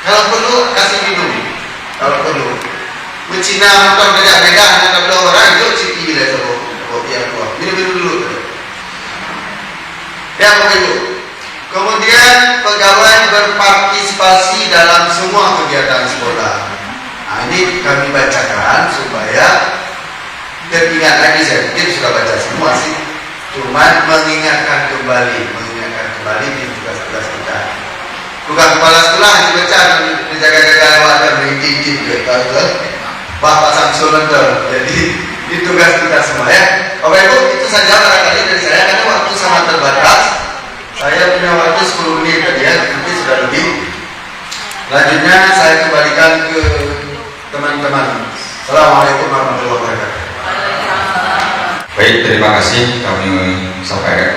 Speaker 5: Kalau perlu kasih minum. Kalau perlu. Cina motor beda-beda hanya 2 orang itu citi lah biar keluar. Minum dulu. Ya Bapak Ibu. Kemudian pegawai berpartisipasi dalam semua kegiatan sekolah. Nah, ini kami bacakan supaya teringat lagi. Saya pikir sudah baca semua sih. Cuma mengingatkan kembali di tugas-tugas kita. Bukan kepala sekolah dibaca menjaga-jaga lewat dan berhenti gitu. Bapak Samsul Lender. Jadi di tugas kita semua ya. Bapak Ibu, itu saja barangkali dari saya karena waktu sangat terbatas. Saya punya waktu 10 menit tadi ya, nanti sudah lebih. Lanjutnya saya kembalikan ke teman-teman. Assalamualaikum warahmatullahi wabarakatuh.
Speaker 1: Baik, terima kasih kami sampaikan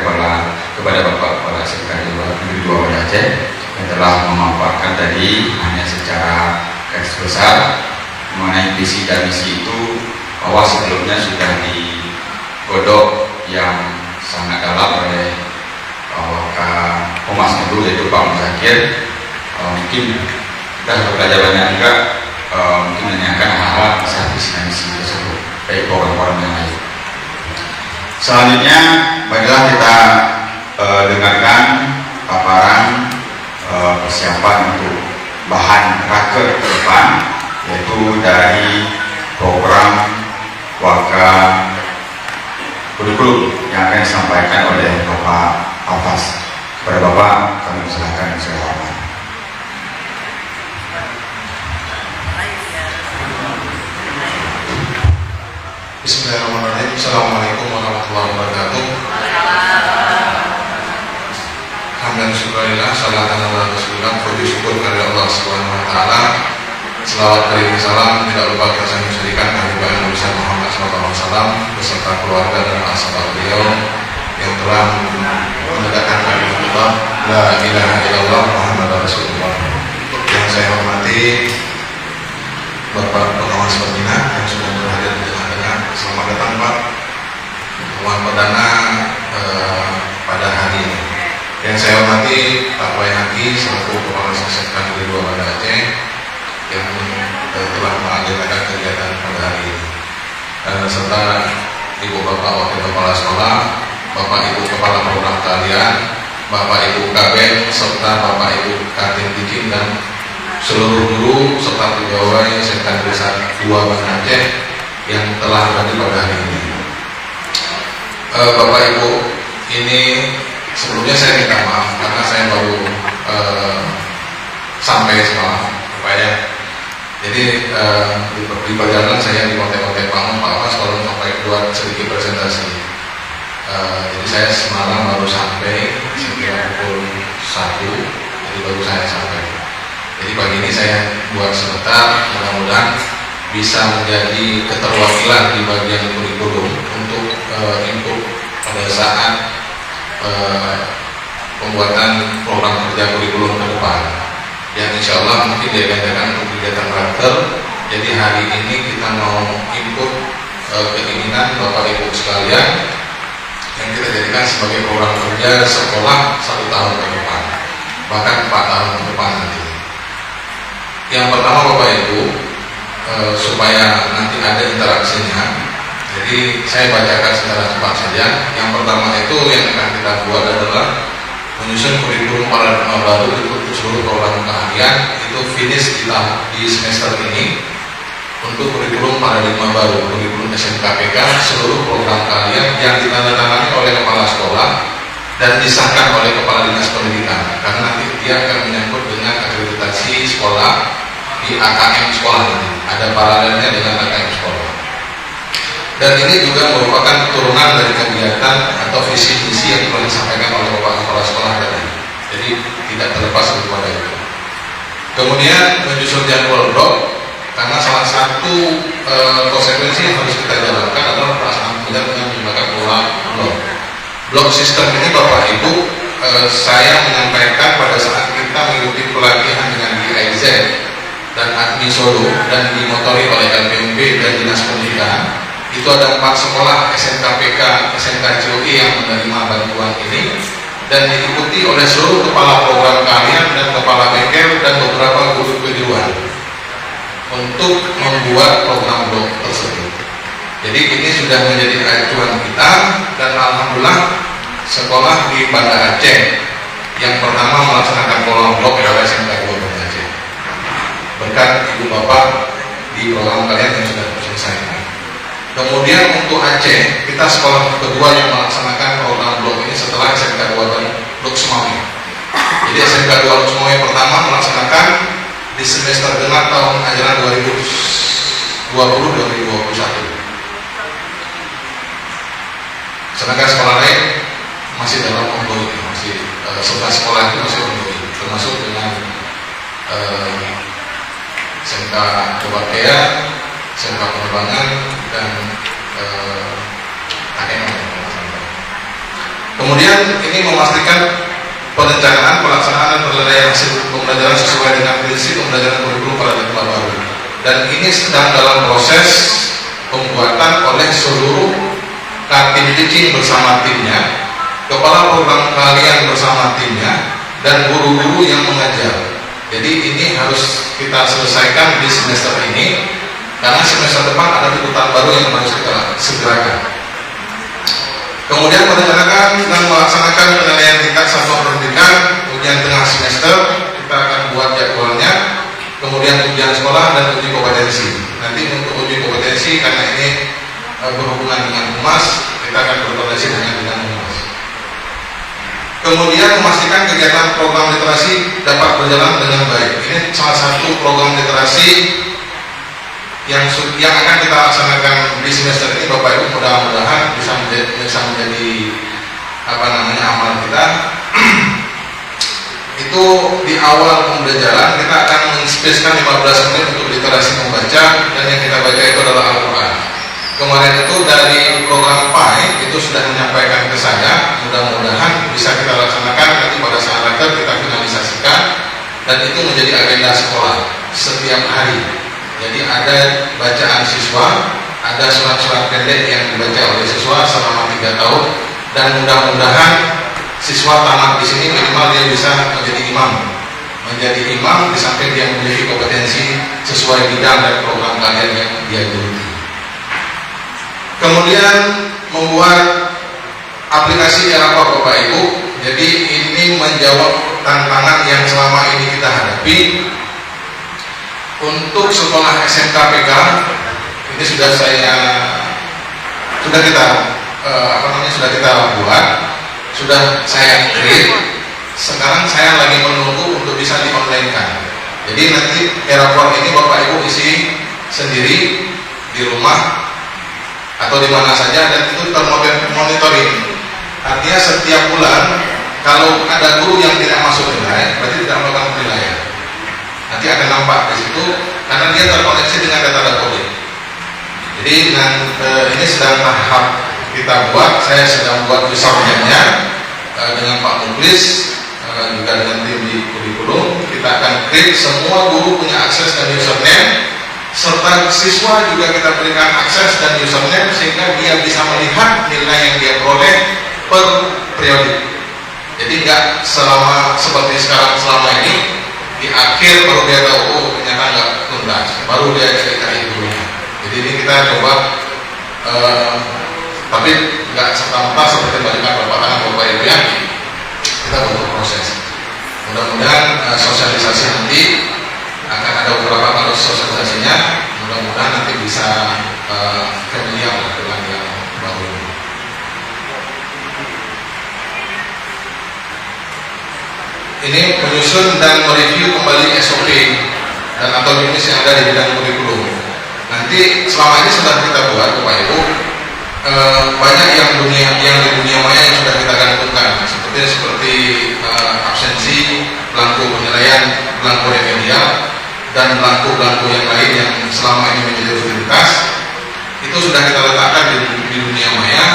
Speaker 1: kepada Bapak Kepala Sekretaris Negeri 2 Banda Aceh yang telah memaparkan tadi hanya secara garis besar mengenai visi dan misi itu, bahwa sebelumnya sudah digodok yang sangat dalam oleh Kak Humas dulu, yaitu Pak Muzakir. Mungkin kita belajar banyak juga, mungkin menanyakan hal-hal bisa visi dan misi tersebut, baik program-program yang lain. Selanjutnya, marilah kita dengarkan paparan persiapan untuk bahan raker ke depan, yaitu dari program Waka kurikulum yang akan disampaikan oleh Bapak Alfas. Kepada Bapak kami silakan dengan segala hormat.
Speaker 4: Bismillahirrahmanirrahim. Assalamualaikum warahmatullahi wabarakatuh. Alhamdulillah, syukurillah, salatan ala rasulillah, puji syukur kepada Allah Subhanahu wa taala. Selawat kalimat salam tidak lupa kita sampaikan kepada Nabi Muhammad SAW beserta keluarga dan ashabat beliau yang telah menegakkan kalimat Allah la ilaha illallah Muhammadur Rasulullah. Yang saya hormati Bapak Pengawas Pembina yang sudah berhadir di tengah-tengah. Selamat datang Pak Tuan Perdana pada hari ini. Yang saya hormati Pak Wayhaki selaku Kepala Seksek Negeri 2 Banda Aceh yang telah mengagendakan kegiatan pada hari ini, serta Ibu Bapak Wakil Kepala Sekolah, Bapak Ibu Kepala Program Talian, Bapak Ibu Kabel, serta Bapak Ibu Katin Dikin dan seluruh guru serta pegawai Sekretaris Desa 2 Banda Aceh yang telah hadir pada hari ini. Bapak Ibu, ini sebelumnya saya minta maaf karena saya baru sampai semalam, supaya jadi di perjalanan saya di kontak-kontak Pak Alfas kalau sampai buat sedikit presentasi. Jadi saya semalam baru sampai sekitar pukul 1, jadi baru saya sampai. Jadi pagi ini saya buat sebentar, mudah-mudahan bisa menjadi keterwakilan di bagian kurikulum untuk input pada saat pembuatan program kerja kurikulum ke depan. Yang insya Allah mungkin diadakan untuk kegiatan rakter. Jadi hari ini kita mau input keinginan Bapak Ibu sekalian yang kita jadikan sebagai program kerja sekolah 1 tahun ke depan, bahkan 4 tahun ke depan nanti. Yang pertama Bapak Ibu, supaya nanti ada interaksinya, jadi saya bacakan secara cepat saja. Yang pertama itu yang akan kita buat adalah menyusun kurikulum paradigma baru untuk seluruh program keahlian. Itu finish di semester ini untuk kurikulum paradigma baru, kurikulum SMKPK seluruh program keahlian yang ditandatangani oleh kepala sekolah
Speaker 6: dan disahkan oleh Kepala Dinas Pendidikan, karena nanti dia akan menyangkut dengan akreditasi sekolah di AKM sekolah nanti, ada paralelnya dengan AKM sekolah. Dan ini juga merupakan turunan dari kegiatan atau visi misi yang telah disampaikan oleh Bapak Kepala Sekolah tadi. Jadi tidak terlepas daripada itu. Kemudian menyusun jadwal blok, karena salah satu konsekuensi yang harus kita jalankan adalah pelaksanaan dengan menggunakan pola blok. Blok sistem ini Bapak Ibu, saya menyampaikan pada saat kita mengikuti pelatihan dengan DIZ dan Admi Solo dan dimotori oleh LPMB dan Dinas Pendidikan. Itu ada 4 sekolah SMKPK, SMKCOI yang menerima bantuan ini dan diikuti oleh seluruh kepala program kalian dan kepala bengkel dan beberapa guru kejuruan untuk membuat program blok tersebut. Jadi ini sudah menjadi acuan kita, dan alhamdulillah sekolah di Banda Aceh yang pertama melaksanakan program blok adalah SMK 2 Banda Aceh. Berkat ibu bapak di program kalian yang sudah selesai. Kemudian untuk Aceh, kita sekolah kedua yang melaksanakan program blok ini setelah SMK 2 Blok Sumawi. Jadi SMK 2 Blok Sumawi pertama melaksanakan di semester genap tahun ajaran 2020-2021. Sedangkan sekolah lain masih dalam ongoing, masih 11 sekolah itu masih ongoing, termasuk dengan SMK Cobakea, SMK Penerbangan dan AKM. Kemudian ini memastikan perencanaan, pelaksanaan dan penilaian hasil pembelajaran sesuai dengan prinsip pembelajaran kurikulum paradigma baru. Dan ini sedang dalam proses pembuatan oleh seluruh Katim Teaching bersama timnya, kepala program kalian bersama timnya, dan guru-guru yang mengajar. Jadi ini harus kita selesaikan di semester ini, karena semester depan ada tuntutan baru yang harus kita segerakan. Kemudian merencanakan dan melaksanakan penilaian tingkat satuan pendidikan ujian tengah semester, kita akan buat jadwalnya. Kemudian ujian sekolah dan uji kompetensi. Nanti untuk uji kompetensi, karena ini berhubungan dengan humas, kita akan berkoordinasi dengan humas. Kemudian memastikan kegiatan program literasi dapat berjalan dengan baik. Ini salah satu program literasi yang akan kita laksanakan di semester ini, Bapak Ibu, mudah-mudahan bisa menjadi amal kita. Itu di awal pembelajaran kita akan menginspirasikan 15 menit untuk literasi membaca, dan yang kita baca itu adalah Al-Quran. Kemarin itu dari program PAI itu sudah menyampaikan ke saya, mudah-mudahan bisa kita laksanakan nanti pada saat raker kita finalisasikan, dan itu menjadi agenda sekolah setiap hari. Jadi ada bacaan siswa, ada surat-surat pendek yang dibaca oleh siswa selama 3 tahun, dan mudah-mudahan siswa tamat di sini minimal dia bisa menjadi imam. Menjadi imam di samping dia memiliki kompetensi sesuai bidang dan program kalian yang dia geluti. Kemudian membuat aplikasi Erapa Bapak Ibu. Jadi ini menjawab tantangan yang selama ini kita hadapi. Untuk sekolah SMKPK ini sudah kita buat, sudah saya create. Sekarang saya lagi menunggu untuk bisa di-online-kan. Jadi nanti Erapa ini Bapak Ibu isi sendiri di rumah atau di mana saja, dan itu termonitoring. Artinya setiap bulan kalau ada guru yang tidak masuk nilai, berarti tidak melakukan penilaian. Nanti akan nampak di situ, karena dia terkoneksi dengan data coding. Jadi ini sedang tahap kita buat. Saya sedang buat usernya dengan Pak Muklis, juga dengan tim di kurikulum. Kita akan create, semua guru punya akses dan username, serta siswa juga kita berikan akses dan username, sehingga dia bisa melihat nilai yang dia peroleh per periode. Jadi nggak seperti sekarang selama ini di akhir baru dia tahu, oh ternyata nggak tuntas, baru dia cari gurunya. Jadi ini kita coba, tapi nggak serta-merta seperti balikan Bapak Ibu ya. Kita butuh proses. Mudah-mudahan sosialisasi nanti akan ada beberapa kali sosialisasinya. Mudah-mudahan nanti bisa familiar dengan yang baru. ini menyusun dan mereview kembali SOP dan atau jenis yang ada di bidang kurikulum. Nanti selama ini sudah kita buat Bapak Ibu, banyak yang di dunia maya yang sudah kita gantungkan seperti absensi, belangko penilaian, belangko remedial, dan belangko-belangko yang lain yang selama ini menjadi rutinitas itu sudah kita letakkan di dunia maya.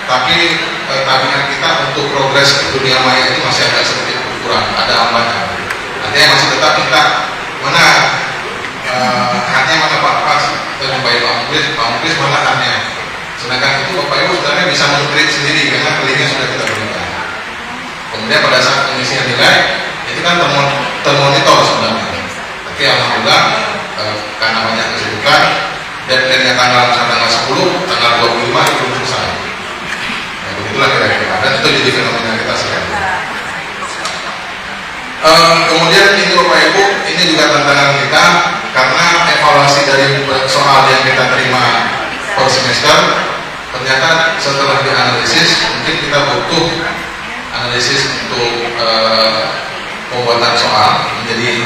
Speaker 6: Tapi tabungan kita untuk progres ke dunia maya itu masih agak sedikit berkurang, ada hambatan. Artinya masih tetap minta mana haknya mana Pak Pas, kita jumpai Pak Muklis mana haknya. Sedangkan itu Bapak Ibu sebenarnya bisa men-create sendiri karena linknya sudah kita berikan. Kemudian pada saat pengisian nilai itu kan termonitor sebenarnya. Tapi alhamdulillah karena banyak kesibukan, deadline-nya tanggal 10, tanggal 25 itu belum selesai. Ya, begitulah kira-kira. Dan itu jadi fenomena kita sekarang. Kemudian ini Bapak Ibu, ini juga tantangan kita karena evaluasi dari soal yang kita terima per semester, ternyata setelah dianalisis mungkin kita butuh analisis untuk pembuatan soal menjadi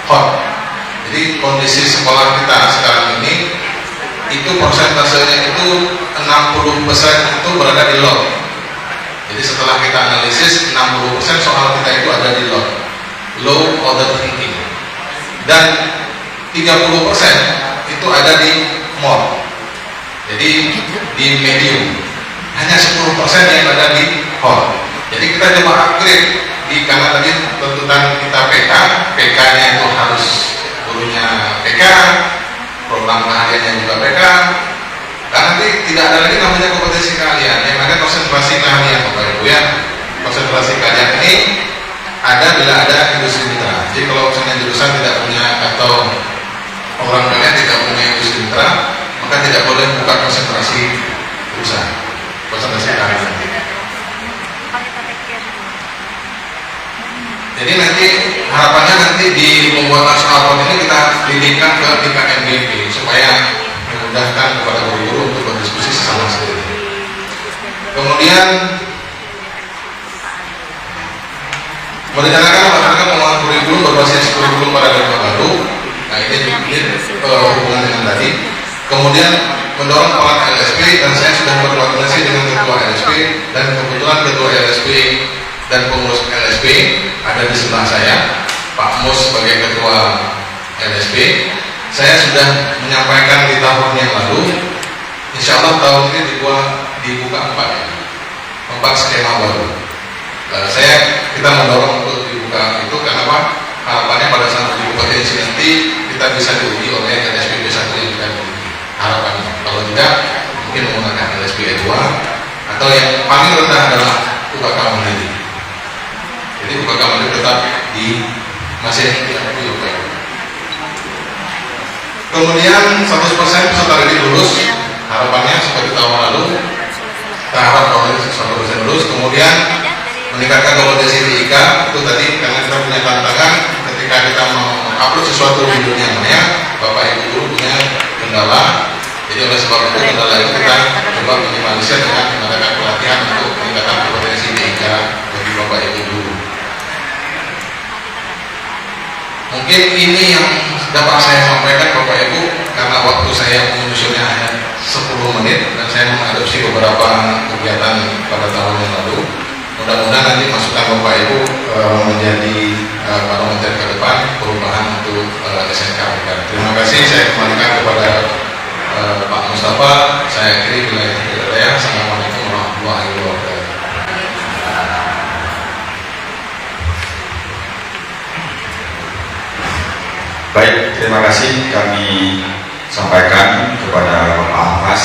Speaker 6: hot. Jadi kondisi sekolah kita sekarang ini itu persentasenya itu 60% itu berada di low. Jadi setelah kita analisis 60% soal kita itu ada di low order thinking, dan 30% itu ada di more. Jadi di medium, hanya 10% yang ada di hot. Jadi kita coba upgrade karena tadi tuntutan kita PK-nya itu harus gurunya PK, program keahliannya juga PK. Karena nanti tidak ada lagi namanya kompetensi keahlian, yang ada konsentrasi keahlian Bapak Ibu ya. Konsentrasi keahlian ini ada bila ada industri mitra. Jadi kalau misalnya jurusan tidak punya atau orang kalian tidak punya industri mitra, maka tidak boleh buka konsentrasi usaha, konsentrasi keahlian. Jadi nanti harapannya nanti di pembuatan soal ini kita didikkan ke tingkat MGP supaya memudahkan kepada guru-guru untuk berdiskusi sesama sendiri. Kemudian merencanakan melaksanakan pembangunan kurikulum berbasis kurikulum pada gerakan baru. Nah ini hubungan dengan tadi. Kemudian mendorong peran LSP, dan saya sudah berkoordinasi dengan ketua LSP, dan kebetulan ketua LSP dan pengurus LSP ada di sebelah saya, Pak Mus sebagai ketua LSP. Saya sudah menyampaikan di tahun yang lalu, insya Allah tahun ini dibuka 4 skema baru. Kita mendorong untuk dibuka itu karena apa? Harapannya pada saat dibuka potensi nanti kita bisa diuji oleh LSP B1 yang kita miliki. Harapannya, kalau tidak mungkin menggunakan LSP E2 atau yang paling rendah adalah UKK Mandiri. Jadi UKK Mandiri tetap masih diakui UKK. Kemudian 100% peserta didik lulus, harapannya seperti tahun lalu kita harap tahun ini 100% lulus. Kemudian meningkatkan kompetensi TIK itu tadi, karena kita punya tantangan ketika kita mau upload sesuatu di dunia maya, Bapak Ibu guru punya kendala. Jadi oleh sebab itu kendala itu kita coba minimalisir dengan mengadakan pelatihan untuk meningkatkan kompetensi TIK bagi Bapak Ibu guru. Mungkin ini yang dapat saya sampaikan Bapak Ibu, karena waktu saya menyusunnya hanya 10 menit dan saya mengadopsi beberapa kegiatan pada tahun yang lalu. Mudah-mudahan nanti masukan Bapak Ibu menjadi barometer ke depan perubahan untuk SMK. Terima kasih, saya kembalikan kepada Pak Mustafa. Saya akhiri bila itu tidak ada. Assalamualaikum warahmatullahi wabarakatuh.
Speaker 7: Baik, terima kasih kami sampaikan kepada Bapak Ahmad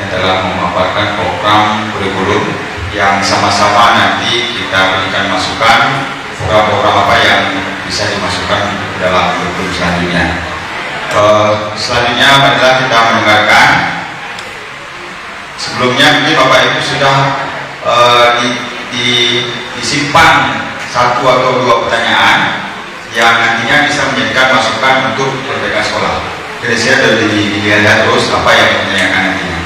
Speaker 7: yang telah memaparkan program kurikulum yang sama-sama nanti kita berikan masukan program-program apa yang bisa dimasukkan dalam kurikulum selanjutnya. Selanjutnya marilah kita mendengarkan. Sebelumnya mungkin Bapak Ibu sudah disimpan 1 atau 2 pertanyaan yang nantinya bisa menjadikan masukan untuk perbaikan sekolah. Jadi saya sudah dilihat terus apa yang ditanyakan nantinya.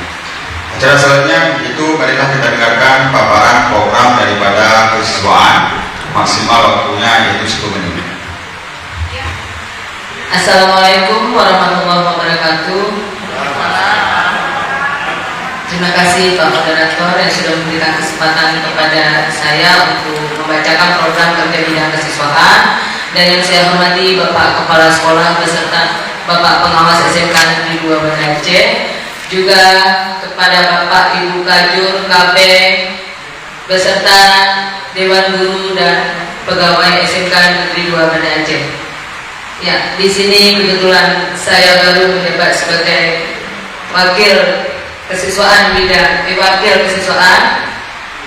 Speaker 7: Acara selanjutnya itu marilah kita dengarkan paparan program daripada kesiswaan, maksimal waktunya
Speaker 8: warahmatullahi wabarakatuh. Terima kasih Pak Moderator yang sudah memberikan kesempatan kepada saya untuk membacakan program kerja bidang kesiswaan, dan yang saya hormati Bapak Kepala Sekolah beserta Bapak Pengawas SMK Negeri 2 Banda Aceh, juga kepada Bapak Ibu Kajur KB beserta Dewan Guru dan pegawai SMK Negeri 2 Banda Aceh. Ya, di sini kebetulan saya baru menjabat sebagai wakil kesiswaan wakil kesiswaan.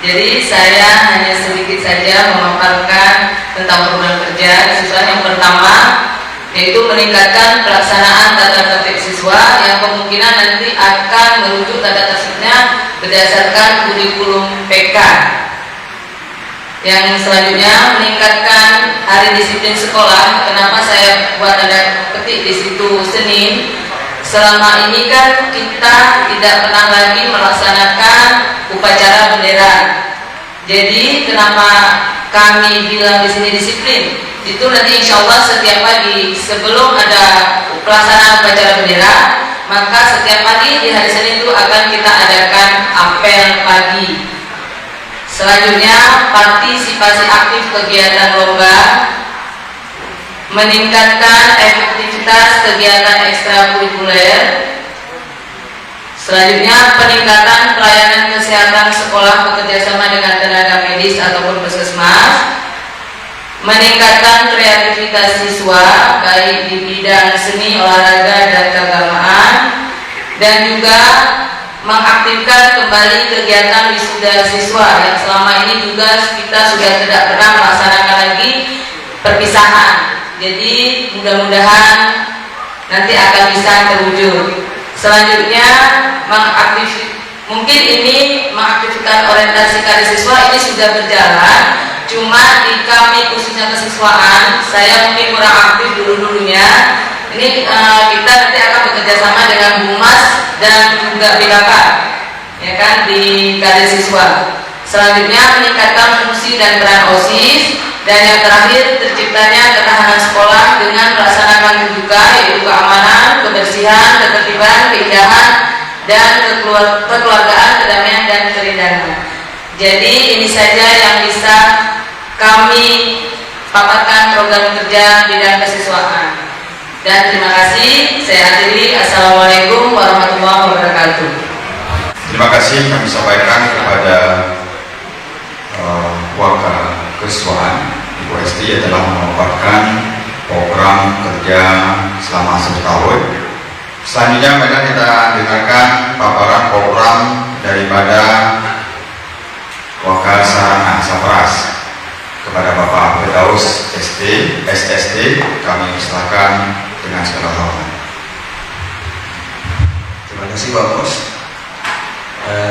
Speaker 8: Jadi saya hanya sedikit saja memaparkan tentang program kerja kesiswaan. Yang pertama yaitu meningkatkan pelaksanaan tata tertib siswa yang kemungkinan nanti akan merujuk tata tertibnya berdasarkan kurikulum PK. Yang selanjutnya meningkatkan hari disiplin sekolah. Kenapa saya buat tanda petik di situ Senin? Selama ini kan kita tidak pernah lagi melaksanakan upacara bendera. Jadi kenapa kami bilang di sini disiplin? Itu nanti insya Allah setiap pagi sebelum ada pelaksanaan upacara bendera, maka setiap pagi di hari Senin itu akan kita adakan apel pagi. Selanjutnya partisipasi aktif kegiatan lomba, meningkatkan efektivitas kegiatan ekstrakurikuler. Selanjutnya peningkatan pelayanan kesehatan sekolah bekerjasama dengan tenaga medis ataupun puskesmas, meningkatkan kreativitas siswa baik di bidang seni, olahraga, dan keagamaan, dan juga mengaktifkan kembali kegiatan wisuda siswa yang selama ini juga kita sudah tidak pernah melaksanakan lagi perpisahan. Jadi mudah-mudahan nanti akan bisa terwujud. Selanjutnya mungkin ini mengaktifkan orientasi karir siswa ini sudah berjalan. Cuma di kami khususnya kesiswaan, saya mungkin kurang aktif dulu-dulunya. Ini kita nanti akan bekerja sama dengan Humas dan juga BKK, ya kan, di karir siswa. Selanjutnya meningkatkan fungsi dan peran OSIS. Dan yang terakhir, terciptanya ketahanan sekolah dengan melaksanakan juga yaitu keamanan, kebersihan, ketertiban, keindahan, dan kekeluargaan, kedamaian, dan kerindangan. Jadi ini saja yang bisa kami paparkan program kerja bidang kesiswaan. Dan terima kasih. Saya akhiri. Assalamualaikum warahmatullahi wabarakatuh.
Speaker 7: Terima kasih kami sampaikan kepada wakil kesiswaan Ibu Esti yang telah memaparkan program kerja selama 1 tahun. Selanjutnya mari kita dengarkan paparan program daripada wakil sarana Sapras. Kepada Bapak Firdaus SSD kami persilakan dengan segala hormat.
Speaker 6: Terima kasih Pak Bos.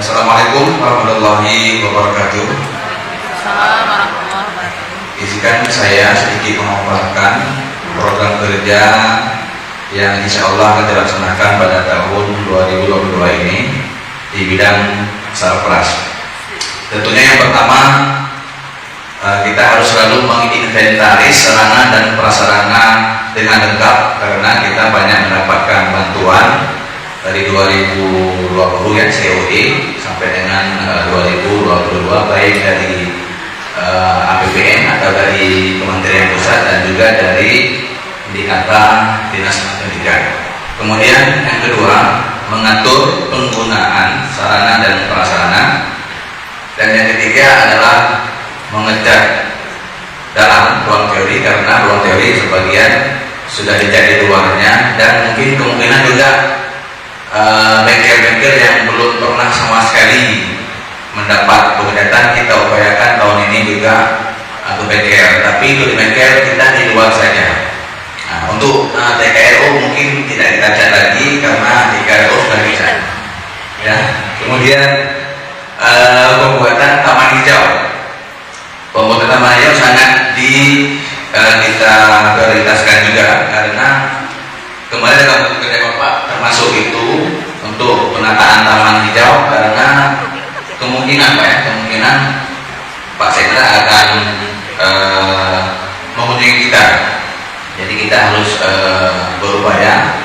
Speaker 6: Assalamualaikum warahmatullahi wabarakatuh. Izinkan saya sedikit memaparkan program kerja yang insya Allah akan dilaksanakan pada tahun 2022 ini di bidang Sarpras. Tentunya yang pertama, kita harus selalu menginventaris sarana dan prasarana dengan lengkap, karena kita banyak mendapatkan bantuan dari 2020 yang COD sampai dengan 2022, baik dari APBN atau dari Kementerian Pusat dan juga dari Indikator Dinas Pendidikan. Kemudian yang kedua, mengatur penggunaan sarana dan prasarana, dan yang ketiga adalah mengejar dalam ruang teori, karena ruang teori sebagian sudah dijadi luarnya, dan mungkin kemungkinan juga bengkel-bengkel yang belum pernah sama sekali mendapat pengedataan kita upayakan tahun ini juga ke bengkel, tapi untuk di bengkel kita di luar saja. Nah, untuk TKRO mungkin tidak kita cat lagi karena TKRO sudah bisa. Ya, kemudian pembuatan taman hijau. Pembuatan taman hijau sangat kita prioritaskan juga, karena kemarin dalam kerja Bapak termasuk itu untuk penataan taman hijau, karena kemungkinan Pak Sekda akan mengunjungi kita. Jadi kita harus berupaya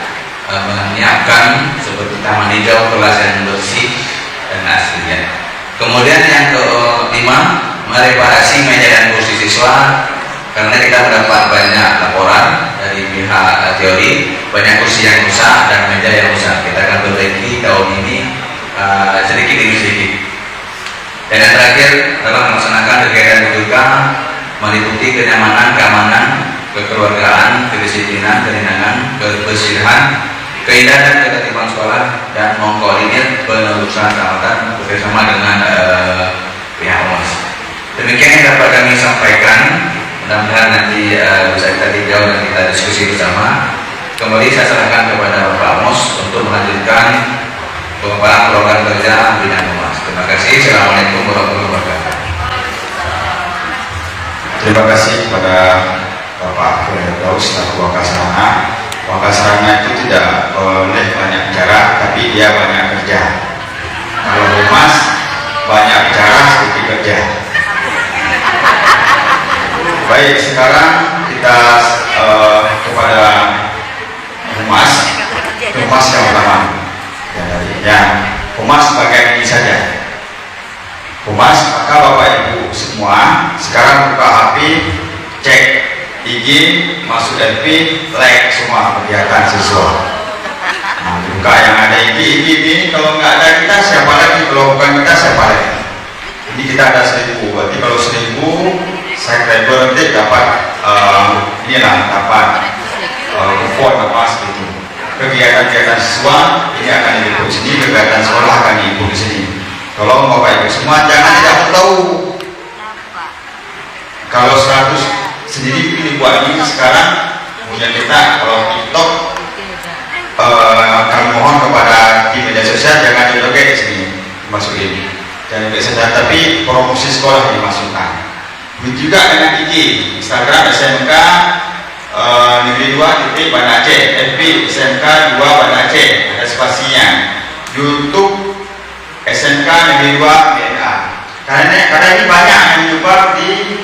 Speaker 1: menyiapkan seperti taman hijau, kelas yang bersih dan asri ya. Kemudian yang kelima, mereparasi meja dan kursi siswa, karena kita mendapat banyak laporan dari pihak teori, banyak kursi yang rusak dan meja yang rusak. Kita akan perbaiki tahun ini sedikit demi sedikit. Dan yang terakhir adalah melaksanakan kegiatan juga meliputi kenyamanan, keamanan, kekeluargaan, kedisiplinan, ketenangan, kebersihan, keindahan dan ketertiban sekolah, dan mengkoordinir penelusuran keamanan bersama dengan pihak OMAS. Demikian yang dapat kami sampaikan. Mudah-mudahan nanti bisa kita tinjau dan kita diskusi bersama. Kembali saya serahkan kepada Pak Amos untuk melanjutkan pengembangan program kerja bidang OMAS. Terima kasih. Assalamualaikum warahmatullahi wabarakatuh.
Speaker 7: Terima kasih kepada Bapak Firdaus selaku Wakasarana. Wakasarana itu tidak boleh banyak bicara, tapi dia banyak kerja. Kalau Humas banyak bicara, sedikit kerja. Baik, sekarang kita kepada Humas yang pertama. Humas bagian ini saja. Humas, maka Bapak Ibu semua sekarang buka HP, cek IG, masuk FB, like semua kegiatan siswa. Nah, buka yang ada IG ini, kalau nggak ada kita siapa lagi? Kalau bukan kita siapa lagi? Ini kita ada 1000, berarti kalau 1000 subscriber nanti dapat dapat kupon apa seperti itu. Kegiatan-kegiatan siswa ini akan diliput di sini, kegiatan sekolah akan diliput di sini. Kalau Bapak Ibu semua jangan tidak tahu. Kalau 100 sendiri dibuat ini sekarang punya kita, kalau TikTok kami mohon kepada di media sosial jangan joget di sini masukin, jangan joget saja, tapi promosi sekolah dimasukkan. Begitu juga dengan IG, Instagram SMK Negeri 2 titik Banda Aceh, FB SMK 2 Banda Aceh, ada spasinya. YouTube SMK Negeri 2 BNA. Karena ini banyak yang menyebar di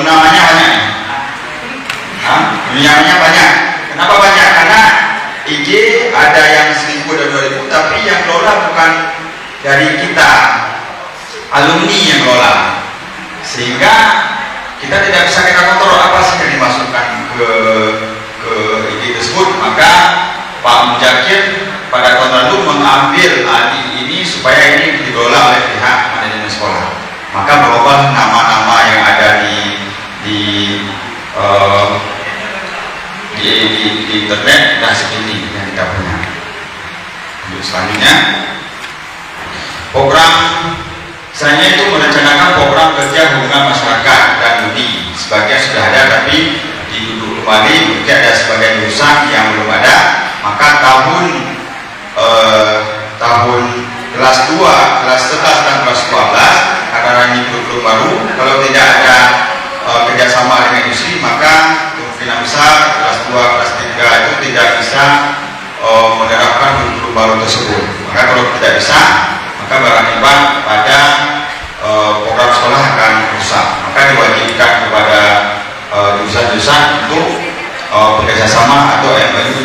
Speaker 7: namanya banyak. Namanya banyak. Kenapa banyak? Karena IG ada yang 1000 dan 2000, tapi yang kelola bukan dari kita, alumni yang kelola. Sehingga kita tidak bisa kita kontrol apa sih yang dimasukkan ke IG tersebut. Maka Pak Mujakir pada tahun lalu mengambil alih ini supaya ini dikelola oleh pihak manajemen sekolah. Maka berubah nama-nama yang ada di internet dan segini yang kita punya. Untuk selanjutnya, program saya itu merencanakan program kerja hubungan masyarakat dan budi. Sebagian sudah ada, tapi diduduk kembali. Mungkin ada sebagian jurusan yang belum ada. Maka tahun kelas 2, kelas 11 dan kelas 12 akan ada kurikulum baru. Kalau tidak ada kerjasama dengan industri, maka kemungkinan besar kelas 2, kelas 3 itu tidak bisa menerapkan kurikulum baru tersebut. Maka kalau tidak bisa, maka berakibat pada program sekolah akan rusak. Maka diwajibkan kepada jurusan-jurusan untuk bekerjasama atau MOU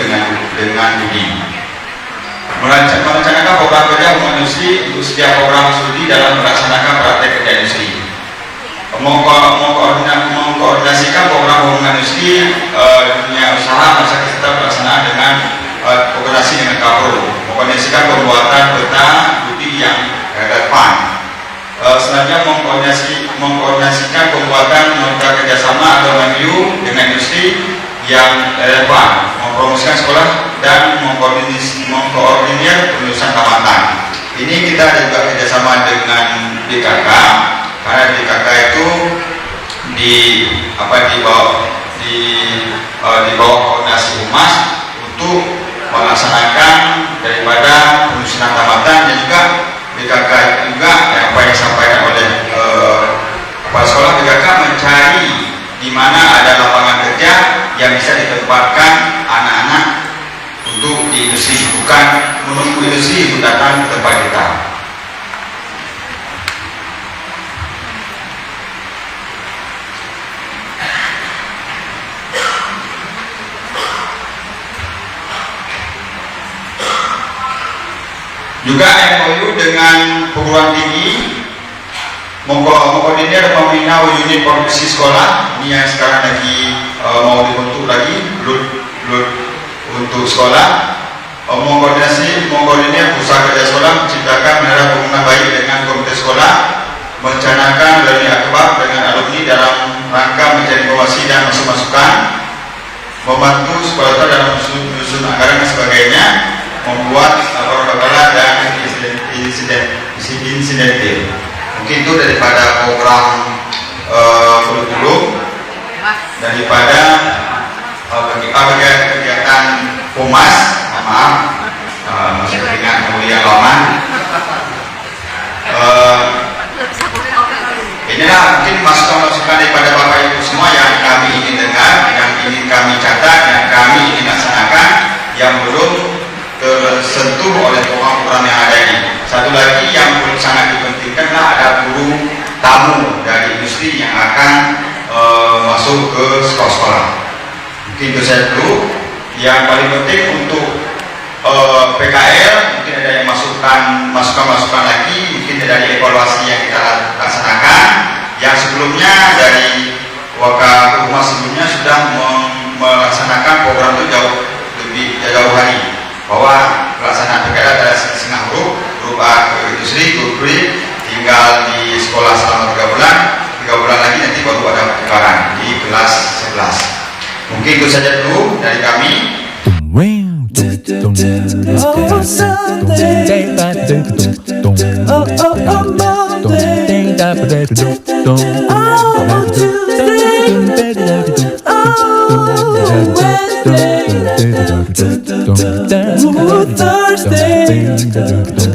Speaker 7: dengan UNI. Merencanakan program kerja hubungan industri untuk setiap program studi dalam melaksanakan praktek kerja industri. Mengkoordinasikan program hubungan industri dunia usaha masa kita pelaksanaan dengan koordinasi dengan Kapro. Mengkoordinasikan pembuatan peta studi yang relevan. Selanjutnya mengkoordinasikan pembuatan nota kerjasama atau MOU dengan industri yang relevan, mempromosikan sekolah dan mengkoordinir penulisan tamatan. Ini kita ada juga kerjasama dengan BKK, karena BKK itu di bawah koordinasi Humas untuk melaksanakan daripada penulisan tamatan, dan juga BKK juga yang disampaikan oleh kepala sekolah. BKK mencari di mana ada lapangan kerja yang bisa ditempatkan anak-anak untuk di industri, bukan menunggu industri untuk datang ke tempat kita. Juga MOU dengan perguruan tinggi mengkoordinir pembina unit produksi sekolah ini yang sekarang lagi mau dibentuk lagi untuk sekolah, mengkoordinir usaha kerja sekolah, menciptakan menara pengguna baik dengan komite sekolah, merencanakan learning akbar dengan alumni dalam rangka mencari informasi dan masukan, membantu sekolah dalam menyusun anggaran dan sebagainya, membuat protokol dan insidentil. Mungkin itu daripada program kurikulum, daripada kegiatan humas, dengan kemudian laman. Inilah mungkin masukan-masukan daripada Bapak Ibu semua yang kami ingin dengar, yang ingin kami catat, yang kami ingin laksanakan, yang belum tersentuh oleh program-program yang ada ini. Satu lagi yang belum sangat dipentingkan adalah ada guru tamu dari industri yang akan masuk ke sekolah-sekolah. Mungkin itu saya dulu. Yang paling penting untuk PKL, mungkin ada yang masukan lagi, mungkin dari evaluasi yang kita laksanakan. Yang sebelumnya dari Wakil sebelumnya sudah melaksanakan program itu jauh hari, bahwa pelaksanaan PKL adalah setengah huruf A ke industri, huruf B tinggal di sekolah selama 3 bulan. 3 bulan lagi nanti baru ada pertukaran di kelas 11. Mungkin itu saja dulu dari kami.
Speaker 9: Thursday.